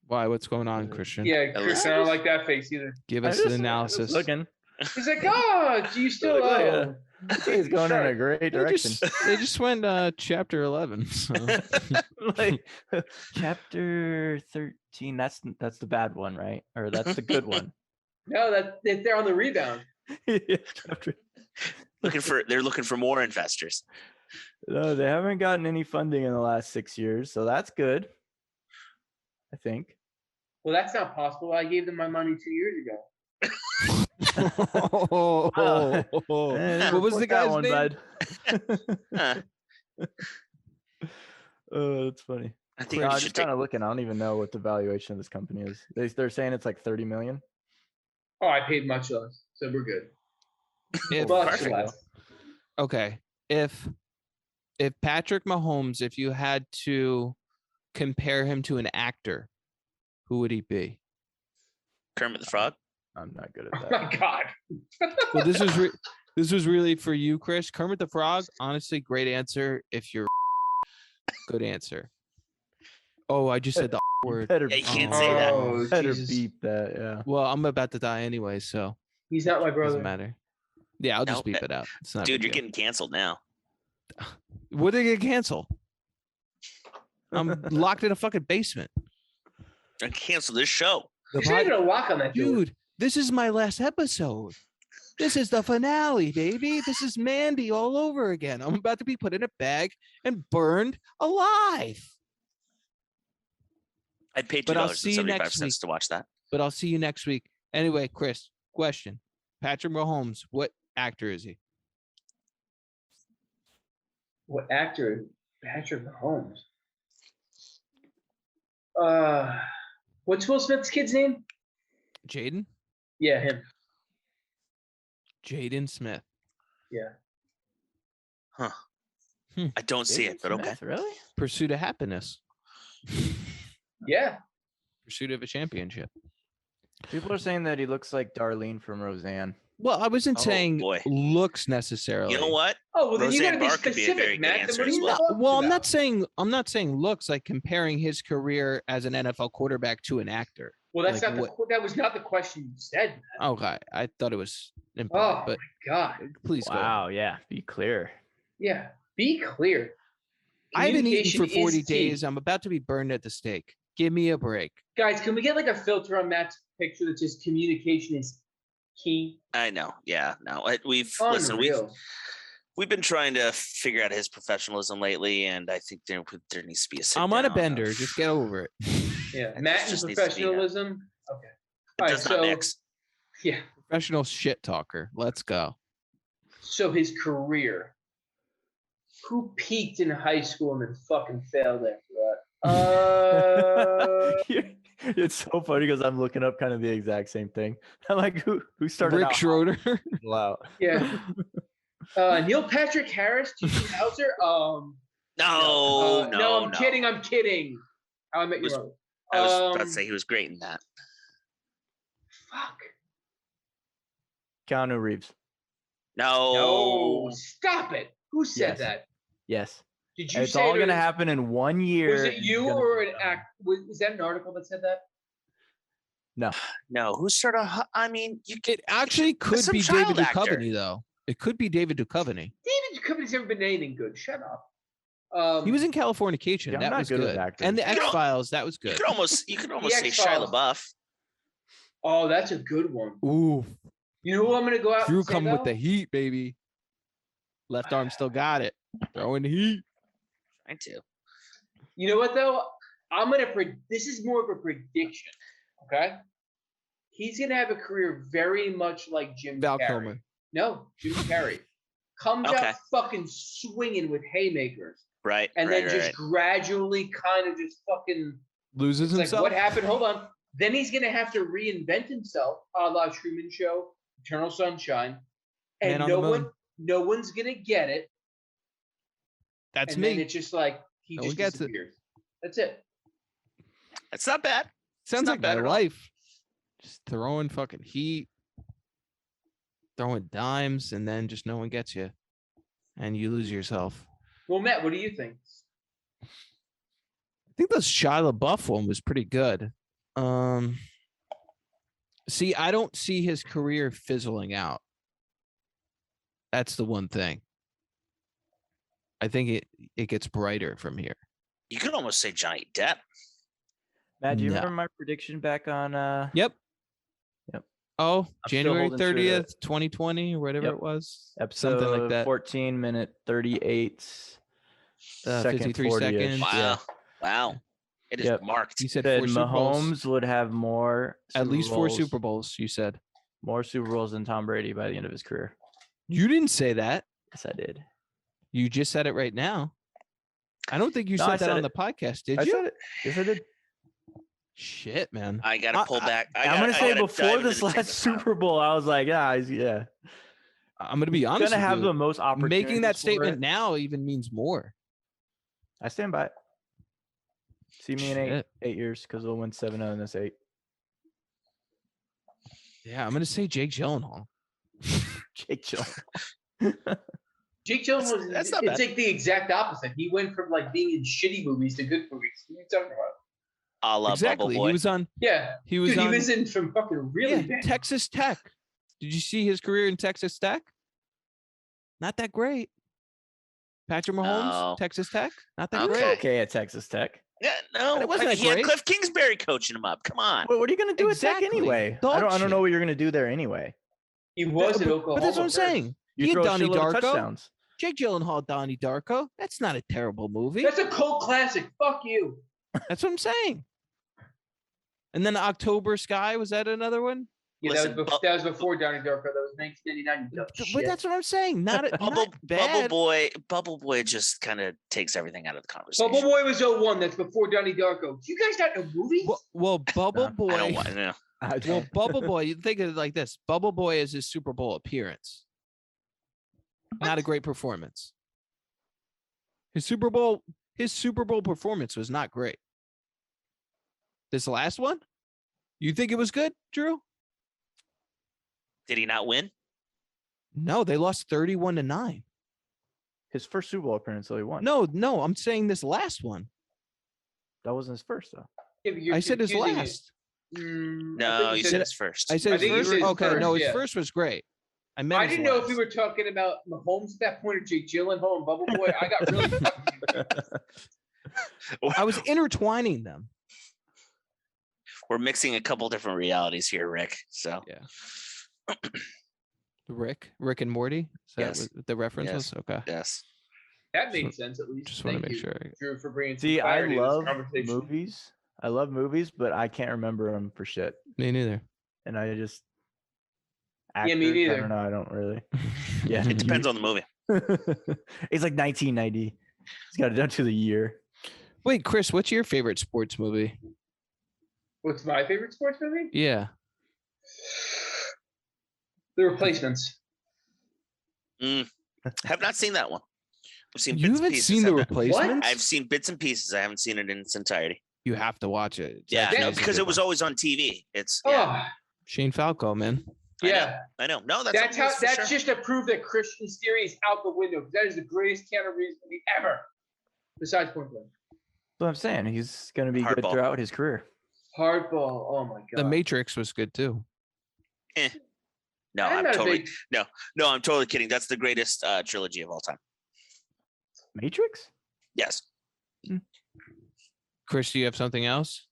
Why? What's going on, Christian? Yeah, Chris, I don't like that face either. Give us an analysis. Looking. He's like, oh, do you still owe? He's going in a great direction. They just went chapter 11. So. Like chapter 13. That's the bad one, right? Or that's the good one. No, they're on the rebound. Yeah, they're looking for more investors. No, they haven't gotten any funding in the last 6 years, so that's good. I think. Well, that's not possible. I gave them my money 2 years ago. What was the guy's name? Bud? Oh, that's funny. I think I'm just kind of looking. I don't even know what the valuation of this company is. They're saying it's like 30 million. Oh, I paid much less, so we're good. Okay, if Patrick Mahomes, if you had to compare him to an actor, who would he be? Kermit the Frog. I'm not good at that. Oh my God. Well, this was really for you, Chris. Kermit the Frog, honestly, great answer. If you're good answer. Oh, I just said the word. Better, Yeah, you can't say that. Oh, better Jesus. beep that. Yeah. Well, I'm about to die anyway, so He's not my brother. doesn't matter. Yeah, I'll just No, beep it out. It's not. Dude, you're getting canceled now. What did they get canceled? I'm locked in a fucking basement. I cancel this show. There's not even a lock on that door. Dude, this is my last episode. This is the finale, baby. This is Mandy all over again. I'm about to be put in a bag and burned alive. I'd pay But I'll see you next $2.75 to watch that. But I'll see you next week. Anyway, Chris, question. Patrick Mahomes, what actor is he? What actor? Patrick Mahomes. What's Will Smith's kid's name? Jaden? Yeah, him. Jaden Smith. Yeah. Huh. I don't see it, but okay. Really? Pursuit of Happiness. Yeah. Pursuit of a Championship. People are saying that he looks like Darlene from Roseanne. Well, I wasn't Oh, saying boy. looks necessarily. You know what? Oh, well, then you Roseanne gotta be Barr could be a very specific, good Matt. answer Then what are as you well. talking Well, about? I'm not saying looks, like comparing his career as an NFL quarterback to an actor. Well, that's like not that was not the question you said, Matt. Okay, I thought it was Oh implied, but my God. please go. Wow. Yeah. Be clear. Yeah. Be clear. I haven't eaten for Communication 40 is key. days. I'm about to be burned at the stake. Give me a break. Guys, can we get like a filter on Matt's picture that says communication is key? I know. Yeah. No. We've Unreal. we've been trying to figure out his professionalism lately, and I think there needs to be a. I'm on a sit-down bender. of- Just get over it. Yeah. It Matt and just needs to be, professionalism. Okay. It All right, does not so mix. yeah. Professional shit talker. Let's go. So his career. Who peaked in high school and then fucking failed after that? It's so funny because I'm looking up kind of the exact same thing. I'm like, who started Rick out Schroeder. Wow. Yeah. Neil Patrick Harris, T.J. Hauser. No, No, I'm kidding. How I Met Your Mother. I was about to say he was great in that. Fuck. Keanu Reeves. No. No, stop it. Who said Yes. that? Yes. Did you It's say all it going to or- happen in 1 year. Was it you He's gonna- or an act? Was that an article that said that? No. Who started? I mean, you It actually could some be child David actor. Duchovny, though. It could be David Duchovny. David Duchovny's never been anything good. Shut up. He was in Californication. Yeah, I'm that not was good with good. actors. And the You know- X-Files, that was You good. could almost say Shia X-Files. LaBeouf. Oh, that's a good one. Ooh, You know who I'm gonna go out Drew and say, coming with though? the heat, baby. Left arm still got it. Throwing the heat. Trying to. You know what though? I'm gonna. This is more of a prediction. Okay. He's gonna have a career very much like Jim Val Carrey. Kilmer. No, Jim Carrey comes Okay. out fucking swinging with haymakers, Right. and right, then just right. gradually kind of just fucking. Loses It's like, himself. what happened? Hold on. Then he's gonna have to reinvent himself, a la Truman Show, Eternal Sunshine, and Man on the Moon. no one's gonna get it. That's and me. then it's just like he No one just gets it. disappears. That's it. It's not bad. Sounds not like my bad at all. life. Just throwing fucking heat. throwing dimes, and then just no one gets you, and you lose yourself. Well, Matt, what do you think? I think the Shia LaBeouf one was pretty good. See, I don't see his career fizzling out. That's the one thing. I think it gets brighter from here. You could almost say Johnny Depp. Matt, do you No. remember my prediction back on? Yep. Oh, I'm still January holding true to 30th, 2020, or whatever Yep. it was. Episode Something like that. 14 minute 38 53 seconds. Wow. Yeah. Wow. It is Yep. marked. You said Said 4 Super Bowls. Mahomes would have more At least 4 Bowls- Super Bowls, you said. more Super Bowls than Tom Brady by the end of his career. You didn't say that. Yes, I did. You just said it right now. I don't think you No, I said that said on it. the podcast, did I you? said it. Yes, I did. Shit, man. I got to pull back. I'm gonna say before dive into this the last tape now. Super Bowl, I was like, yeah. I'm going to be honest Gonna with have you. the most opportunities. Making that for statement it. now even means more. I stand by it. See me in Shit. 8 years because we'll win 7-0 in this 8. Yeah, I'm going to say Jake Gyllenhaal. Jake Chill. Jake Gyllenhaal, That's not it's bad. like the exact opposite. He went from like being in shitty movies to good movies. What are you talking about? A la Bubble Exactly. Boy. He was on Yeah. he was Dude, on he was in some fucking really bad. Texas Tech. Did you see his career in Texas Tech? Not that great. Patrick Mahomes, No. Texas Tech. Not that Okay. great. Okay at Texas Tech. Yeah, no, It wasn't that he had great. Cliff Kingsbury coaching him up. Come on. What are you gonna do Exactly. at Tech anyway? Dog I don't know shit. what you're gonna do there anyway. He was in Oklahoma. But that's what I'm first. saying. You He had throw a Donnie shitload of Darko. touchdowns. Jake Gyllenhaal, Donnie Darko. That's not a terrible movie. That's a cult classic. Fuck you. That's what I'm saying. And then October Sky, was that another one? Yeah, Listen, that was before Donnie Darko. That was 1999. You dumb But shit. that's what I'm saying. Not bad. Bubble Boy just kind of takes everything out of the conversation. Bubble Boy was 01. That's before Donnie Darko. You guys not know movies? Well, Bubble No, Boy. I don't want to know. Well, Bubble Boy, you think of it like this. Bubble Boy is his Super Bowl appearance. Not a great performance. His Super Bowl performance was not great. This last one? You think it was good, Drew? Did he not win? No, they lost 31-9. His first Super Bowl appearance, so he won. No, I'm saying this last one. That wasn't his first though. Yeah, but you're I said his confusing it. last. No, you said his first. I said I his think you first. said his Okay, no, first, his yeah. first was great. I meant I his didn't know if last. we were talking about Mahomes at that point or Jake Gyllenhaal and Bubble Boy. I got really confused. I was intertwining them. We're mixing a couple different realities here, Rick. So Yeah. Rick and Morty. Is that Yes. what the reference Yes. was? Okay. yes. That made sense at least. Just want to Thank make you, sure. Drew, for bringing some See, I clarity to this love conversation. movies. I love movies, but I can't remember them for shit. Me neither. And I just Yeah, me actors, I neither. don't know. I don't really. Yeah, It depends on the movie. It's like 1990. It's got it down to the year. Wait, Chris, what's your favorite sports movie? What's my favorite sports movie? Yeah. The Replacements. Have not seen that one. I've seen You bits and haven't pieces. seen The I've- Replacements? I've seen bits and pieces. I haven't seen it in its entirety. You have to watch it. It's Yeah, actually no, a because good it was one. always on TV. It's Oh, yeah, Shane Falco, man. yeah. I know. No, that's That's on how. this for That's sure. just to prove that Christian's theory is out the window. 'Cause that is the greatest Keanu Reeves movie ever, besides Point Blank. That's what I'm saying. He's going to be good Hardball. throughout his career. Hardball. Oh my god. The Matrix was good too. No, I'm I'm not a totally big- no, I'm totally kidding. That's the greatest trilogy of all time. Matrix? Yes. Chris, do you have something else?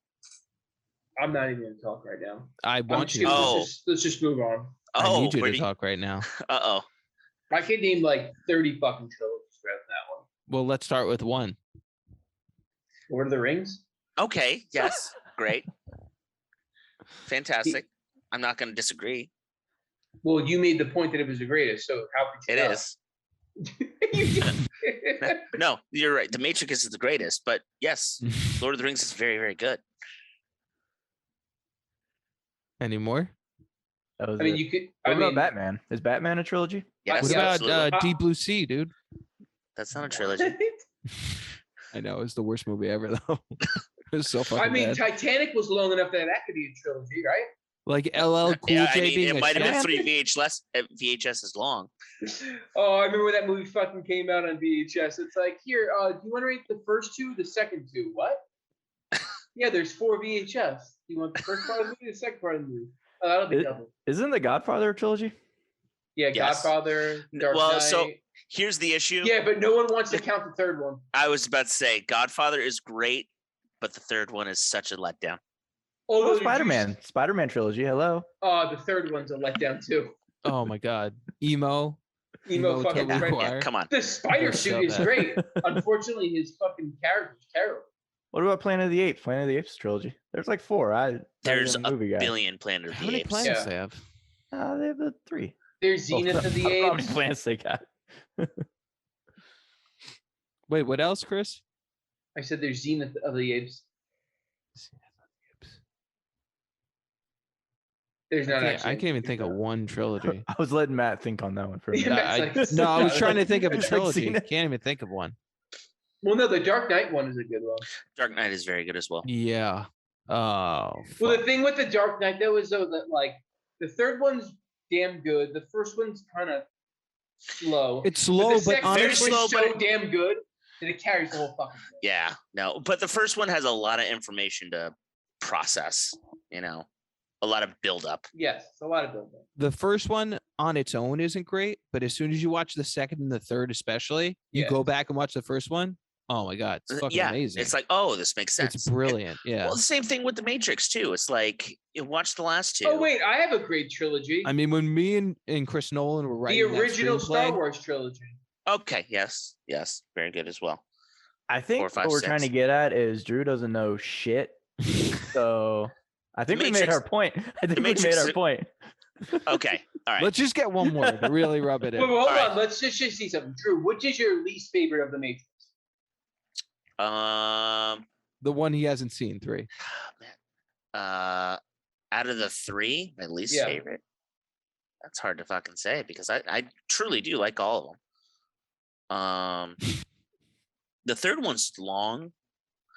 I'm not even gonna talk right now. I I'm want just you. gonna- Oh. let's just move on. I Oh, need you where to do you- talk right now. Uh-oh. I can name like 30 fucking trilogies throughout that one. Well, let's start with one. Lord of the Rings. Okay. Yes. Great. Fantastic. I'm not going to disagree. Well, you made the point that it was the greatest, so how could you It not? is. You- No, you're right. The Matrix is the greatest, but yes, Lord of the Rings is very, very good. Any more? That was I mean, it. you could. What I mean, about Batman? Is Batman a trilogy? Yes, What Yeah, about absolutely. Deep Blue Sea, dude? That's not a trilogy. I know it's the worst movie ever, though. It was so fucking I mean, bad. Titanic was long enough that that could be a trilogy, right? Like LL Cool Yeah, J I mean, being it a might have chef? been 3 VHSs long. Oh, I remember when that movie fucking came out on VHS. It's like, here, do you want to rate the first two, the second two? What? Yeah, there's 4 VHS. Do you want the first part of the movie, the second part of the movie? Oh, that'll be double. Isn't the Godfather a trilogy? Yeah, Yes. Godfather, Dark Knight. So here's the issue. Yeah, but no one wants to count the third one. I was about to say Godfather is great, but the third one is such a letdown. Oh, Spider-Man trilogy. Hello. The third one's a letdown too. Oh my God. Emo Emo fucking Tobey Fred. Maguire. Come on. The spider That's suit so is bad. great. Unfortunately, his fucking character's terrible. What about Planet of the Apes? Planet of the Apes trilogy. There's like 4. There's a movie guy. billion Planet of How the many Apes. planets Yeah. they have? They have the 3. There's Zenith of the How many Apes. planets they got? Wait, what else, Chris? I said there's Zenith of the Apes. There's not actually. I can't even think of one trilogy. I was letting Matt think on that one for a Yeah, minute. Matt's like, No, I was trying to think of a It's like trilogy. Zenith. Can't even think of one. Well, no, the Dark Knight one is a good one. Dark Knight is very good as well. Yeah. Oh. Well, the fuck. thing with the Dark Knight though is that like the third one's damn good. The first one's kind of slow. It's slow, the but second honestly, slow, one's so but damn good that it carries the whole fucking thing. Yeah, no, but the first one has a lot of information to process. A lot of buildup. Yes, it's a lot of building. the first one on its own isn't great, but as soon as you watch the second and the third, especially, you Yeah. go back and watch the first one. Oh my God, it's fucking Yeah, amazing. it's like, oh, this makes sense. It's brilliant. Yeah. Well, the same thing with the Matrix too. It's like you watch the last 2. Oh wait, I have a great trilogy. I mean, when me and Chris Nolan were The writing original that Star screenplay, Wars trilogy. Okay, yes, very good as well. I think 4, 5, what we're trying to 6. get at is Drew doesn't know shit. So I think we made Matrix- our point. I think we made Matrix- our point. Okay, all right. let's just get one more to really rub it Wait, in. hold All right. on. Let's just see something. Drew, which is your least favorite of the Matrix? The one he hasn't seen, 3. Out of the 3, my least Yeah. favorite. That's hard to fucking say because I truly do like all of them. The third one's long.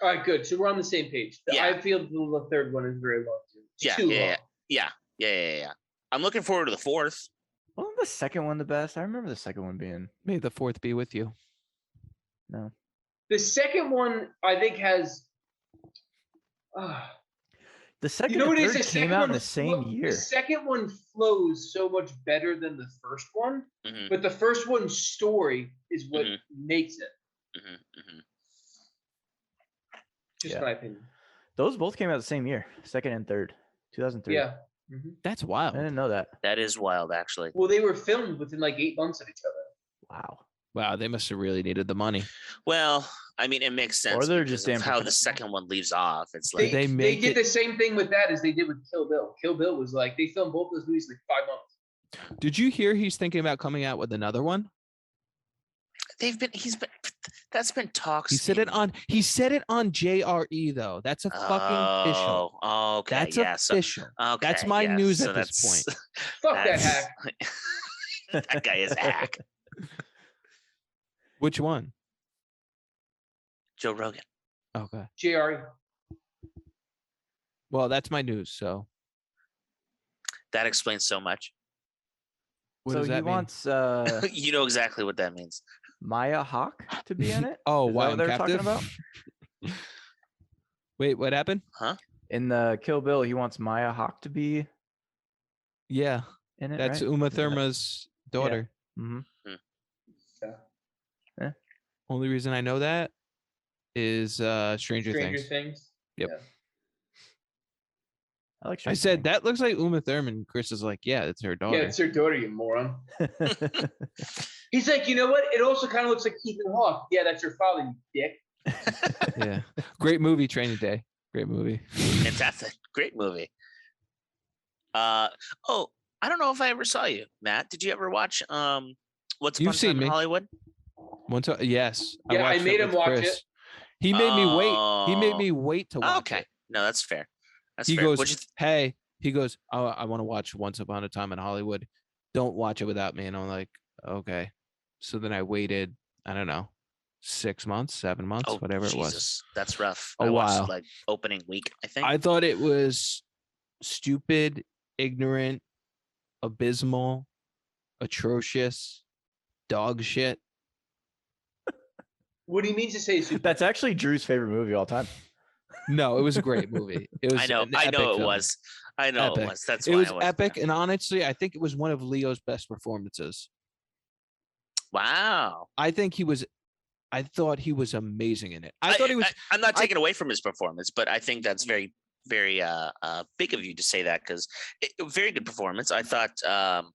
All right, good. So we're on the same page. Yeah. I feel the third one is very long too. It's Yeah, too yeah, long. Yeah. I'm looking forward to the 4th. Wasn't the second one the best? I remember the second one being May the 4th be with you. no. The second one, I think, has. The second You know what and it is? third The came second out in one the same year. The second one flows so much better than the first one, Mhm, but the first one's story is what Mhm. makes it. mhm, mhm. Just Yeah. my opinion. Those both came out the same year, second and third, 2003. Yeah. Mhm. That's I wild. didn't know that. That is wild, actually. Well, they were filmed within like 8 months of each other. Wow. Wow, they must have really needed the money. Well, I mean, it makes sense. they're because just of damn how the professional. second one leaves off. It's They, like They they make did it- the same thing with that as they did with Kill Bill. Kill Bill was like they filmed both those movies in like 5 months. Did you hear he's thinking about coming out with another one? that's been talks. He said it on JRE though. That's a fucking official. Oh, okay. That's yeah, official. okay, That's my yeah, news so at this point. Fuck that that's- hack. That guy is a hack. Which one? Joe Rogan. Okay. JRE. Well, that's my news. So That explains so much. what so does he that mean? wants You know exactly what that means. Maya Hawke to be in it. Oh, Is that why what I'm they're captive? talking about? Wait, what happened? In the Kill Bill, he wants Maya Hawke to be Yeah, in it. that's right? Uma Thurman's daughter. Mm-hmm. Only reason I know that is Stranger Things. Things. Yep. Yeah. I like. I said that looks like Uma Thurman. Chris is like, yeah, it's her daughter. Yeah, it's her daughter, you moron. that. He's like, you know what? It also kind of looks like Ethan Hawke. Yeah, that's your father, you dick. Yeah, great movie, Training Day. Great movie. Fantastic. Great movie. Oh, I don't know if I ever saw you, Matt. Did you ever watch What's You've Upon a seen Time in me. Hollywood? Yes. Yeah, I watched made him with watch Chris. it. He made me wait. He made Oh. me wait to watch Okay. it. No, that's fair. That's He fair. goes, What'd you hey, he goes, oh, I want to watch Once Upon a Time in Hollywood. Don't watch it without me. And I'm like, okay. So then I waited, I don't know, 6 months, 7 months, Oh, whatever it was. Jesus. That's rough. A I watched while. like opening week, I think. I thought it was stupid ignorant, abysmal, atrocious, dog shit. What do you mean to say super? That's actually Drew's favorite movie of all time. No, it was a great movie. It was. I know it was. I know Epic. it was. That's it why was I was epic, and honestly, I think it was one of Leo's best performances. Wow. I thought he was amazing in it. I'm not taking away from his performance, but I think that's very, very big of you to say that, because very good performance. I thought the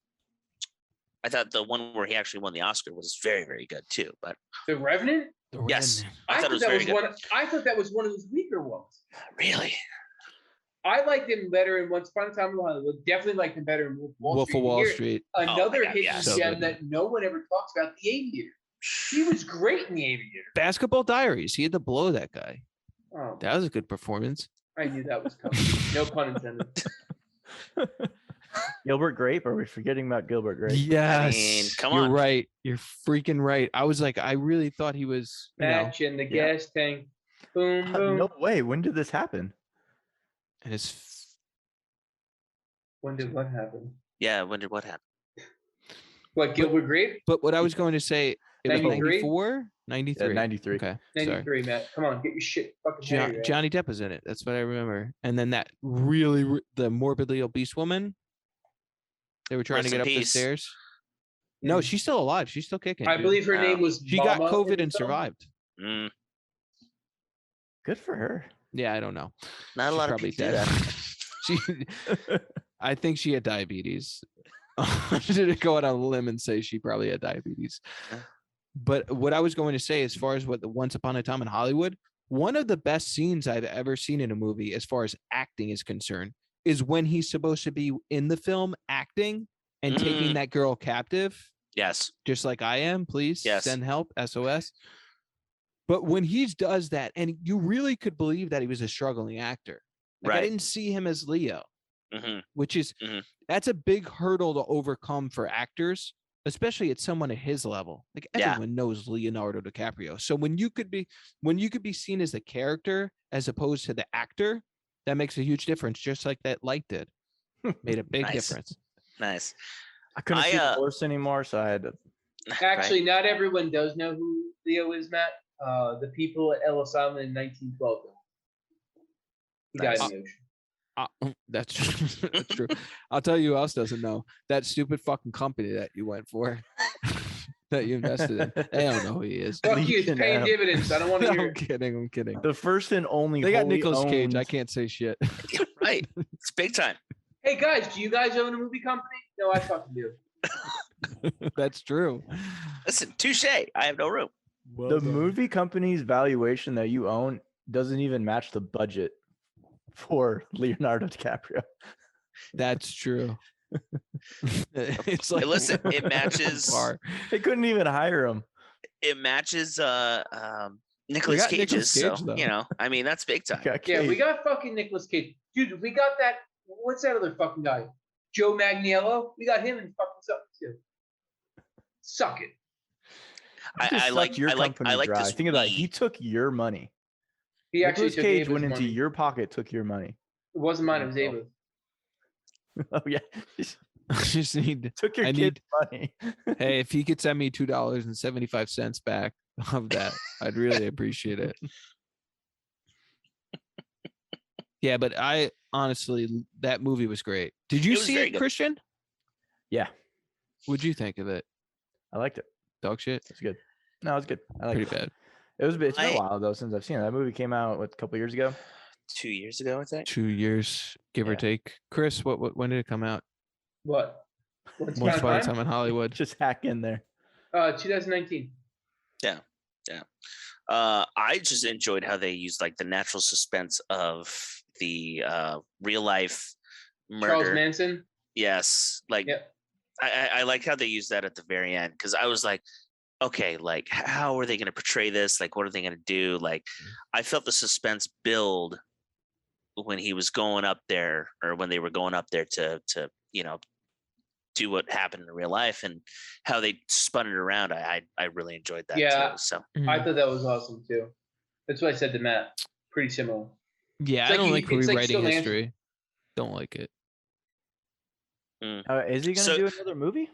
one where he actually won the Oscar was very, very good too. But The Revenant? yes, I thought it was very good. I thought that was one of his weaker ones. Really? I liked him better in Once Upon a Time in Hollywood. Definitely liked him better in Wolf of Wall Street. Another God, hidden yes. So gem good. that no one ever talks about, The Aviator. He was great in The Aviator. Basketball Diaries. He had to blow that guy. Oh, That was a good performance. I knew that was coming. No pun intended. Gilbert Grape? Are we forgetting about Gilbert Grape? Yes, come you're on. right. You're freaking right. I was like, I really thought he was. Match in the gas tank. Boom, boom. No way. When did this happen? And his. When did what happen? Yeah. When did what happen? What, Gilbert Grape? But what I was going to say, it was 93? 94, 93. Yeah, 93. Okay, sorry. 93, Matt. Come on, get your shit fucking ready, man. Johnny Depp was in it. That's what I remember. And then that the morbidly obese woman. They were trying Rest to get in up the peace. stairs. No, she's still alive. She's still kicking. I dude. believe her name was She got Mama COVID in and the film. survived. Mm, Good for her. Yeah, I don't know. not a She's lot of probably people do dead. that. She, I think she had diabetes. I'm gonna go out on a limb and say she probably had diabetes. Yeah. But what I was going to say, as far as what the Once Upon a Time in Hollywood, one of the best scenes I've ever seen in a movie, as far as acting is concerned, is when he's supposed to be in the film acting and taking that girl captive, Yes. just like I am. Please Yes. send help, SOS. But when he does that, and you really could believe that he was a struggling actor. Like, I Right. didn't see him as Leo, Mhm. which is Mhm. that's a big hurdle to overcome for actors, especially at someone at his level. Like, Yeah. everyone knows Leonardo DiCaprio. So when you could be seen as the character as opposed to the actor, that makes a huge difference. Just like that light did, made a big Nice. difference. Nice. I couldn't see the horse anymore, so I had to. Actually, not everyone does know who Leo is, Matt. The people at Ellis Island in 1912. He died in the ocean. That's that's true. I'll tell you who else doesn't know. That stupid fucking company that you went for, that you invested in. They don't know who he is. Fuck you, it's Legion paying out. dividends. I don't want to hear I'm it. kidding. I'm kidding. The first and only. They got wholly Nicolas Cage. I owned- can't say shit. Right. It's big time. Hey guys, do you guys own a movie company? No, I fucking do. That's true. Listen, touche. I have no room. The movie company's valuation that you own doesn't even match the budget for Leonardo DiCaprio. That's true. It's like Listen, it matches. far. They couldn't even hire him. It matches Nicolas got Cage's. Nicolas Cage, So though. you know, I mean, that's big time. Got Yeah, we Cage. got fucking Nicolas Cage. Dude, we got that. What's that other fucking guy? Joe Manganiello. We got him in fucking something too. Suck it. He just I sucked like. your I like. company I like dry. this. Think of that. we- He took your money. He actually Nicolas took Cage Ava's went into money. your pocket, took your money. It wasn't mine. It was Ava's. Oh yeah, I just need. took your I kid's money. Hey, if he could send me $2.75 back of that, I'd really appreciate it. Yeah, but I honestly, that movie was great. Did you It was see very it, good. Christian? Yeah, What'd you think of it? I liked it. Dog shit. It's good. No, it's good. I like Pretty it. bad. It's been a I- while though since I've seen it. That movie came out a couple years ago. 2 years ago, I think. 2 years, give or Yeah. take. Chris, what when did it come out? What? Once Once Upon a Upon Time in Hollywood. Just hack in there. 2019. I just enjoyed how they used like the natural suspense of the real life Charles murder. Manson. Yes, like Yep. I like how they used that at the very end, because I was like, okay, like how are they going to portray this? Like, what are they going to do? Like, I felt the suspense build when he was going up there, or when they were going up there to do what happened in real life, and how they spun it around. I really enjoyed that Yeah. too. So I thought that was awesome too. That's what I said to Matt. Pretty similar. Yeah, It's I like don't you- like it's like rewriting still history. Don't like it. Is he going to do another movie?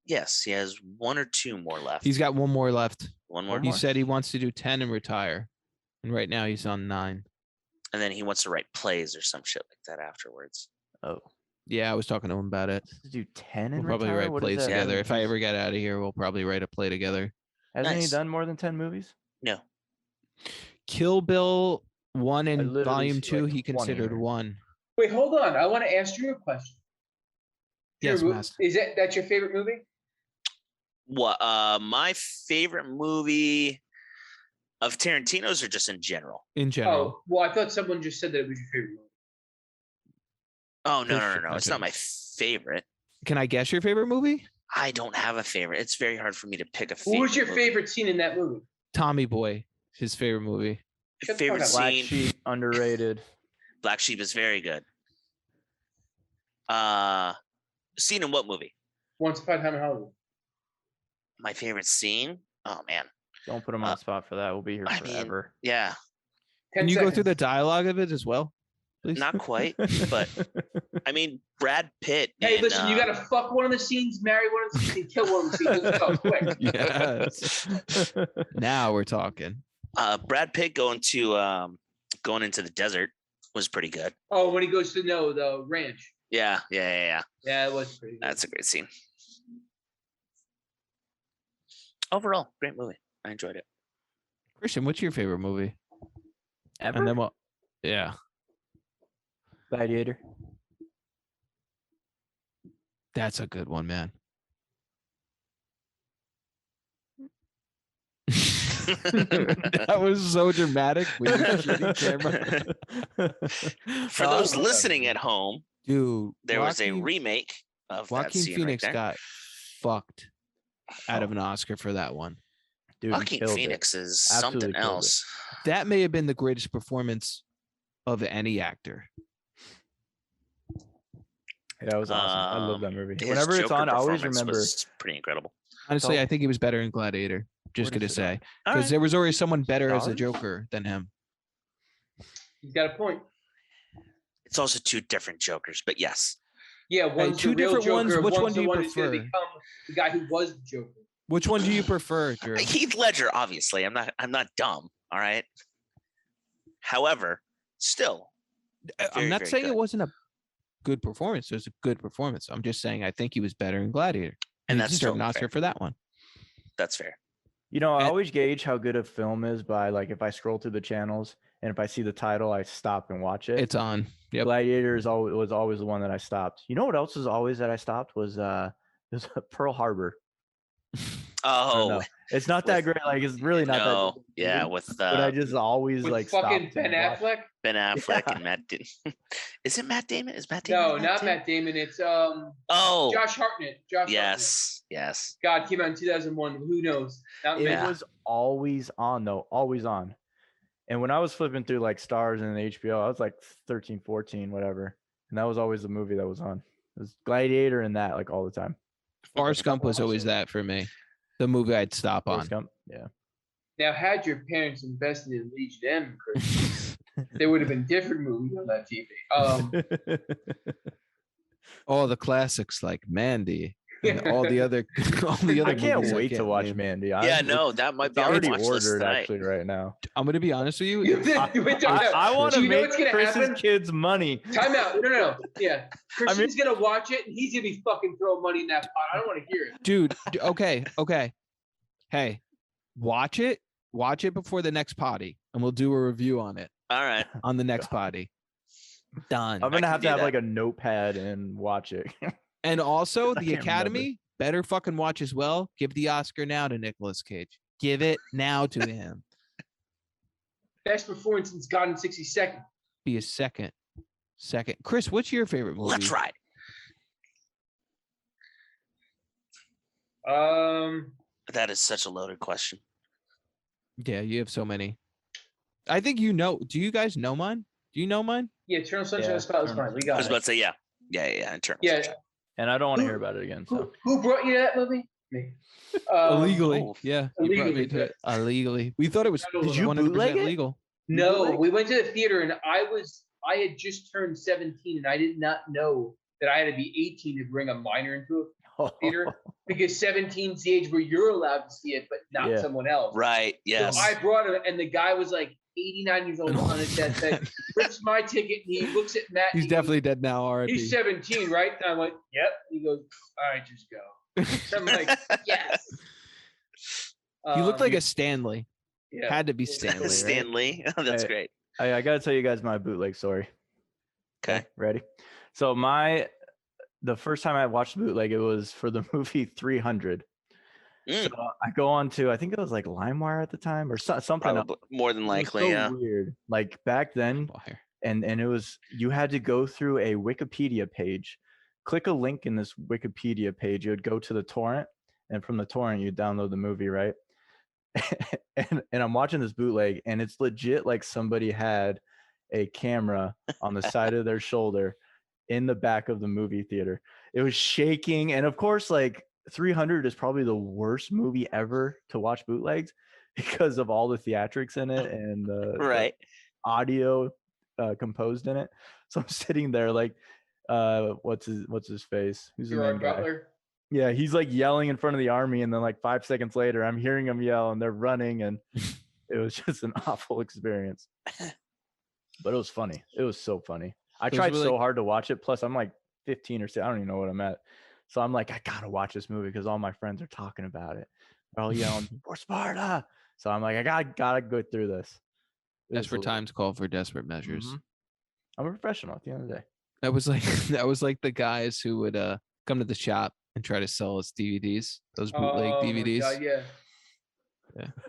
Yes, he has 1 or 2 more left. He's got one more left. One more. He said he wants to do 10 and retire. And right now he's on 9. And then he wants to write plays or some shit like that afterwards. Oh. Yeah, I was talking to him about it. To do 10 and We'll probably retire? write What plays does that together. mean? If I ever get out of here, we'll probably write a play together. Hasn't he Nice. done more than 10 movies? No. Kill Bill 1 and literally Volume see, 2, like, he 20 considered here. 1. Wait, hold on. I want to ask you a question. Yes, Drew, Master. that's your favorite movie? What? My favorite movie of Tarantino's, or just in general? In general. Oh, well, I thought someone just said that it was your favorite movie. Oh, no. Christian, It's okay. not my favorite. Can I guess your favorite movie? I don't have a favorite. It's very hard for me to pick a favorite. What was your movie. favorite scene in that movie? Tommy Boy, his favorite movie. Shut the Favorite fuck up. Black scene? Sheep, underrated. Black Sheep is very good. Scene in what movie? Once Upon a Time in Hollywood. My favorite scene? Oh man. Don't put him on the spot for that. We'll be here I mean, forever. yeah, 10 Can you go through the seconds. dialogue of it as well? Please? not quite, but I mean, Brad Pitt. Hey, in, listen, you got to fuck one of the scenes, marry one of the scenes, and kill one of the scenes. Let's go, quick. Yes. Now we're talking. Brad Pitt going into the desert was pretty good. Oh, when he goes to the ranch. Yeah. Yeah, it was pretty good. That's a great scene. Overall, great movie. I enjoyed it. Christian, what's your favorite movie? Ever? And then what? Yeah. Gladiator. That's a good one, man. That was so dramatic with your shitty camera. For those listening at home, Dude, there was a remake of that Joaquin scene Phoenix right there. got fucked out of an Oscar for that one. Dude, he Joaquin killed it. Phoenix is Absolutely something killed it. else. That may have been the greatest performance of any actor. Yeah, that was awesome. I love that movie. His Whenever it's Joker on, I always performance remember. was pretty incredible. Honestly, So- I think he was better in Gladiator. Just What gonna is it say, on? All because right. there was already someone better as a Stars? Joker than him. He's got a point. It's also 2 different Jokers, but yes. Yeah, one's two the real different ones. Joker. Which one one's do the you one who's going to prefer? become the guy who was the Joker. Which one do you prefer, Drew? Heath Ledger, obviously. I'm not dumb. All right. However, still, I'm very, not very saying good. it wasn't a good performance. It was a good performance. I'm just saying I think he was better in Gladiator. And he that's deserved an totally Oscar fair. for that one. That's fair. You know, I And- always gauge how good a film is by like if I scroll through the channels and if I see the title, I stop and watch it. It's on. Yep. Gladiator was always the one that I stopped. You know what else was always that I stopped was Pearl Harbor. I don't Oh know. It's not that great. Like it's really not no, that. yeah, good, with but I just always With like fucking stopped Ben and watched. Affleck? Ben Affleck Yeah. and Matt Damon. Is it Matt Damon? Is Matt Damon? No, in not too? Matt Damon. It's Oh, Josh Hartnett. Josh Hartnett. yes. God, came out in 2001. Who knows? Not It me. Yeah. was always on though, always on. And when I was flipping through like stars and HBO, I was like 13, 14, whatever. And that was always the movie that was on. It was Gladiator and that like all the time. Forrest Gump was always that for me. The movie I'd stop on. Forrest Gump, yeah. Now, had your parents invested in Legion M, Chris, there would have been different movies on that TV. All the classics like Mandy and all the other I can't movies wait to can't watch name. Mandy. Yeah, honestly. no, that might It's be on the already watch list ordered tonight. actually right now. I'm gonna be honest with you. I want Do to you know make what's gonna Chris's happen? kids money. Time out. No. Yeah. Christian's gonna watch it and he's gonna be fucking throwing money in that pot. I don't want to hear it. Dude, okay. Hey, watch it before the next potty, and we'll do a review on it All right. on the next potty. Done. I'm gonna can have do to have that. like a notepad and watch it. And also, I the can't Academy better fucking watch as well. Give the Oscar now to Nicolas Cage. Give it now to him. Best performance since Gone in 60 Seconds. Be a second. Chris, what's your favorite movie? Let's ride. That is such a loaded question. Yeah, you have so many. I think you know. Do you guys know mine? Do you know mine? Yeah, Eternal Sunshine Yeah, of the Spotless Eternal Mind. We I got was it. about to say, yeah. Internal. Yeah. Sunshine. And I don't want to hear about it again. So Who brought you to that movie? Me. Illegally. oh. Yeah. you brought me Illegally, to it. Illegally. We thought it was Did you 100% bootleg it? legal. No, bootleg? we went to the theater and I had just turned 17 and I did not know that I had to be 18 to bring a minor into a theater because 17 is the age where you're allowed to see it, but not someone else. Right. Yes. So I brought him, and the guy was like 89 years old on his deathbed. Rips my ticket, and he looks at Matt. He's definitely dead now. R.I.P. He's 17, right? And I'm like, yep. He goes, all right, just go. I'm like, yes. He looked like a Stanley. Yeah. Had to be Stanley. Right? Stanley. Oh, that's great. I got to tell you guys my bootleg story. Okay. Ready? So the first time I watched the bootleg, it was for the movie 300. So I go on to, I think it was like LimeWire at the time or something. Probably, more than likely, it was so weird. Like back then, and it was, you had to go through a Wikipedia page, click a link in this Wikipedia page, you would go to the torrent, and from the torrent you download the movie, right? and I'm watching this bootleg, and it's legit like somebody had a camera on the side of their shoulder in the back of the movie theater. It was shaking, and of course, like 300 is probably the worst movie ever to watch bootlegs because of all the theatrics in it and the audio composed in it. So I'm sitting there like, what's his face? Who's the main guy? Butler? Yeah, he's like yelling in front of the army, and then like 5 seconds later, I'm hearing him yell, and they're running, and it was just an awful experience. But it was funny. It was so funny. I tried so hard to watch it. Plus, I'm like 15 or 16. I don't even know what I'm at. So I'm like, I gotta watch this movie because all my friends are talking about it. They're all yelling, "For Sparta!" So I'm like, I gotta go through this. Desperate times call for desperate measures. Mm-hmm. I'm a professional at the end of the day. That was like the guys who would come to the shop and try to sell us DVDs, those bootleg DVDs. God,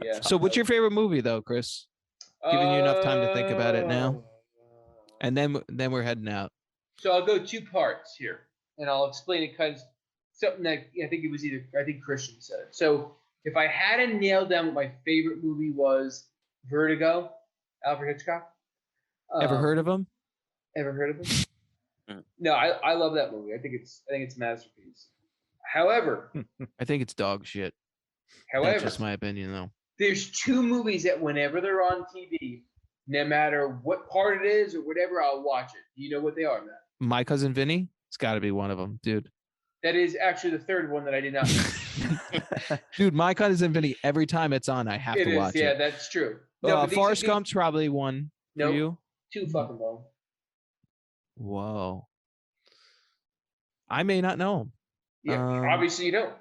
yeah. So what's your favorite movie though, Chris? Giving you enough time to think about it now. And then we're heading out. So I'll go 2 parts here, and I'll explain it because something that I think Christian said it. So if I hadn't nailed down what my favorite movie was, Vertigo, Alfred Hitchcock. Ever heard of him? Ever heard of him? No, I love that movie. I think it's a masterpiece. However, I think it's dog shit. That's just my opinion, though. There's 2 movies that whenever they're on TV, no matter what part it is or whatever, I'll watch it. Do you know what they are, Matt? My Cousin Vinny? It's got to be one of them, dude. That is actually the third one that I did not know. Dude, My Cousin Vinny, every time it's on, I have to watch it. Yeah, that's true. No, Forrest Gump's probably one for you. 2 fucking long. Whoa. I may not know him. Yeah, obviously you don't.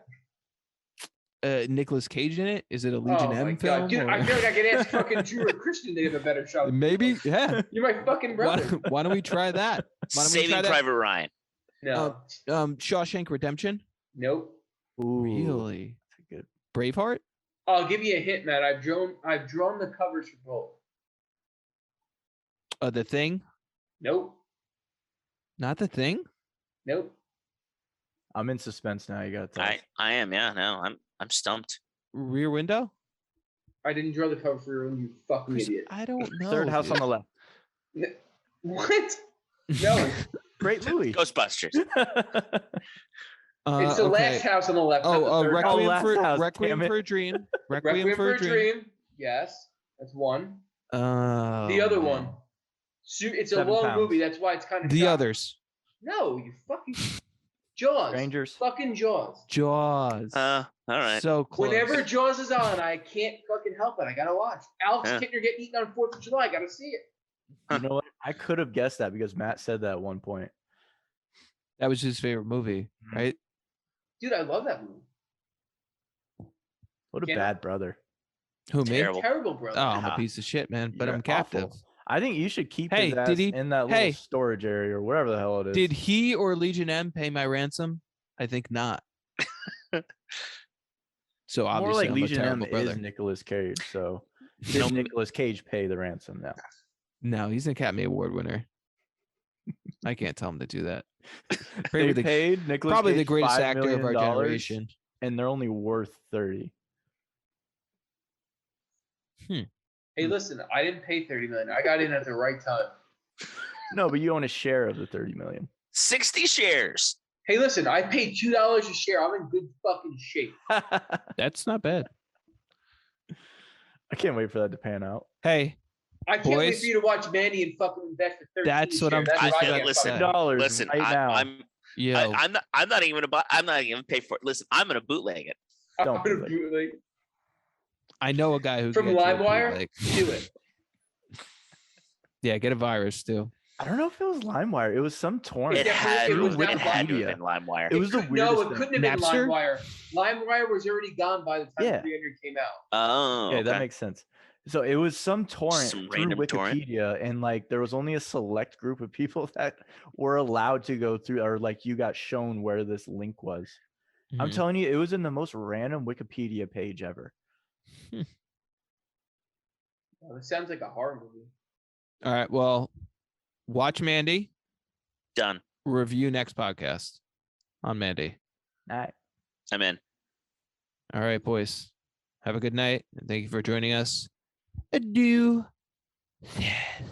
Nicolas Cage in it? Is it a Legion M film? Dude, I feel like I could ask fucking Drew or Christian to give a better shot. Maybe, yeah. You're my fucking brother. Why don't we try that? Saving Private Ryan. No. Shawshank Redemption? Nope. Ooh, really? Good. Braveheart? I'll give you a hint, Matt. I've drawn the covers for both. The Thing? Nope. Not The Thing? Nope. I'm in suspense now. You got to tell us. I am. Yeah. No, I'm stumped. Rear Window? I didn't draw the cover for your own, you fucking idiot. I don't know. Third House on the Left. What? No. Great movie. Ghostbusters. It's the last house on the left. Requiem for a Dream. Requiem for a Dream. Yes, that's one. The other one. It's a long movie. That's why it's kind of. The Others. No, you fucking. Jaws. Strangers. Fucking Jaws. Jaws. All right. So close. Whenever Jaws is on, I can't fucking help it. I gotta watch. Alex Kittner getting eaten on 4th of July. I gotta see it. You know what? I could have guessed that because Matt said that at one point. That was his favorite movie, right? Dude, I love that movie. What a bad brother. Who, me? Terrible brother. Oh, I'm a piece of shit, man. But I'm captive. Awful. I think you should keep his ass in that little storage area or whatever the hell it is. Did he or Legion M pay my ransom? I think not. So obviously, more like I'm Legion a M brother. is Nicolas Cage. So did Nicolas Cage pay the ransom now? No, he's an Academy Award winner. I can't tell him to do that. They paid Nicolas probably Cage the greatest $5 actor of our million, generation, and they're only worth 30. Hey, listen, I didn't pay $30 million. I got in at the right time. No, but you own a share of the 30 million. 60 shares. Hey, listen, I paid $2 a share. I'm in good fucking shape. That's not bad. I can't wait for that to pan out. Hey, I can't wait for you to watch Mandy and fucking invest for $13. That's what I'm. Listen, $30 right now. Yo, I'm not even gonna buy. I'm not even gonna pay for it. Listen, I'm gonna bootleg it. Don't I'm gonna bootleg. bootleg. I know a guy who From can get you a LimeWire, bootleg. do it. Yeah, get a virus too. I don't know if it was LimeWire. It was some torrent. It Yeah, had it was it not had to have Wikipedia. been LimeWire. It was the No, weirdest it thing. couldn't have been Napster? LimeWire. LimeWire was already gone by the time Yeah. 300 came out. Oh, Yeah, that okay. makes sense. So it was some torrent Some through random torrent. Wikipedia, and like there was only a select group of people that were allowed to go through, or like you got shown where this link was. I'm Mhm. telling you, it was in the most random Wikipedia page ever. Oh, this sounds like a horror movie. All right. Well, watch Mandy. Done. Review next podcast on Mandy. All right. I'm in. All right, boys. Have a good night. And thank you for joining us. Adieu. Yes.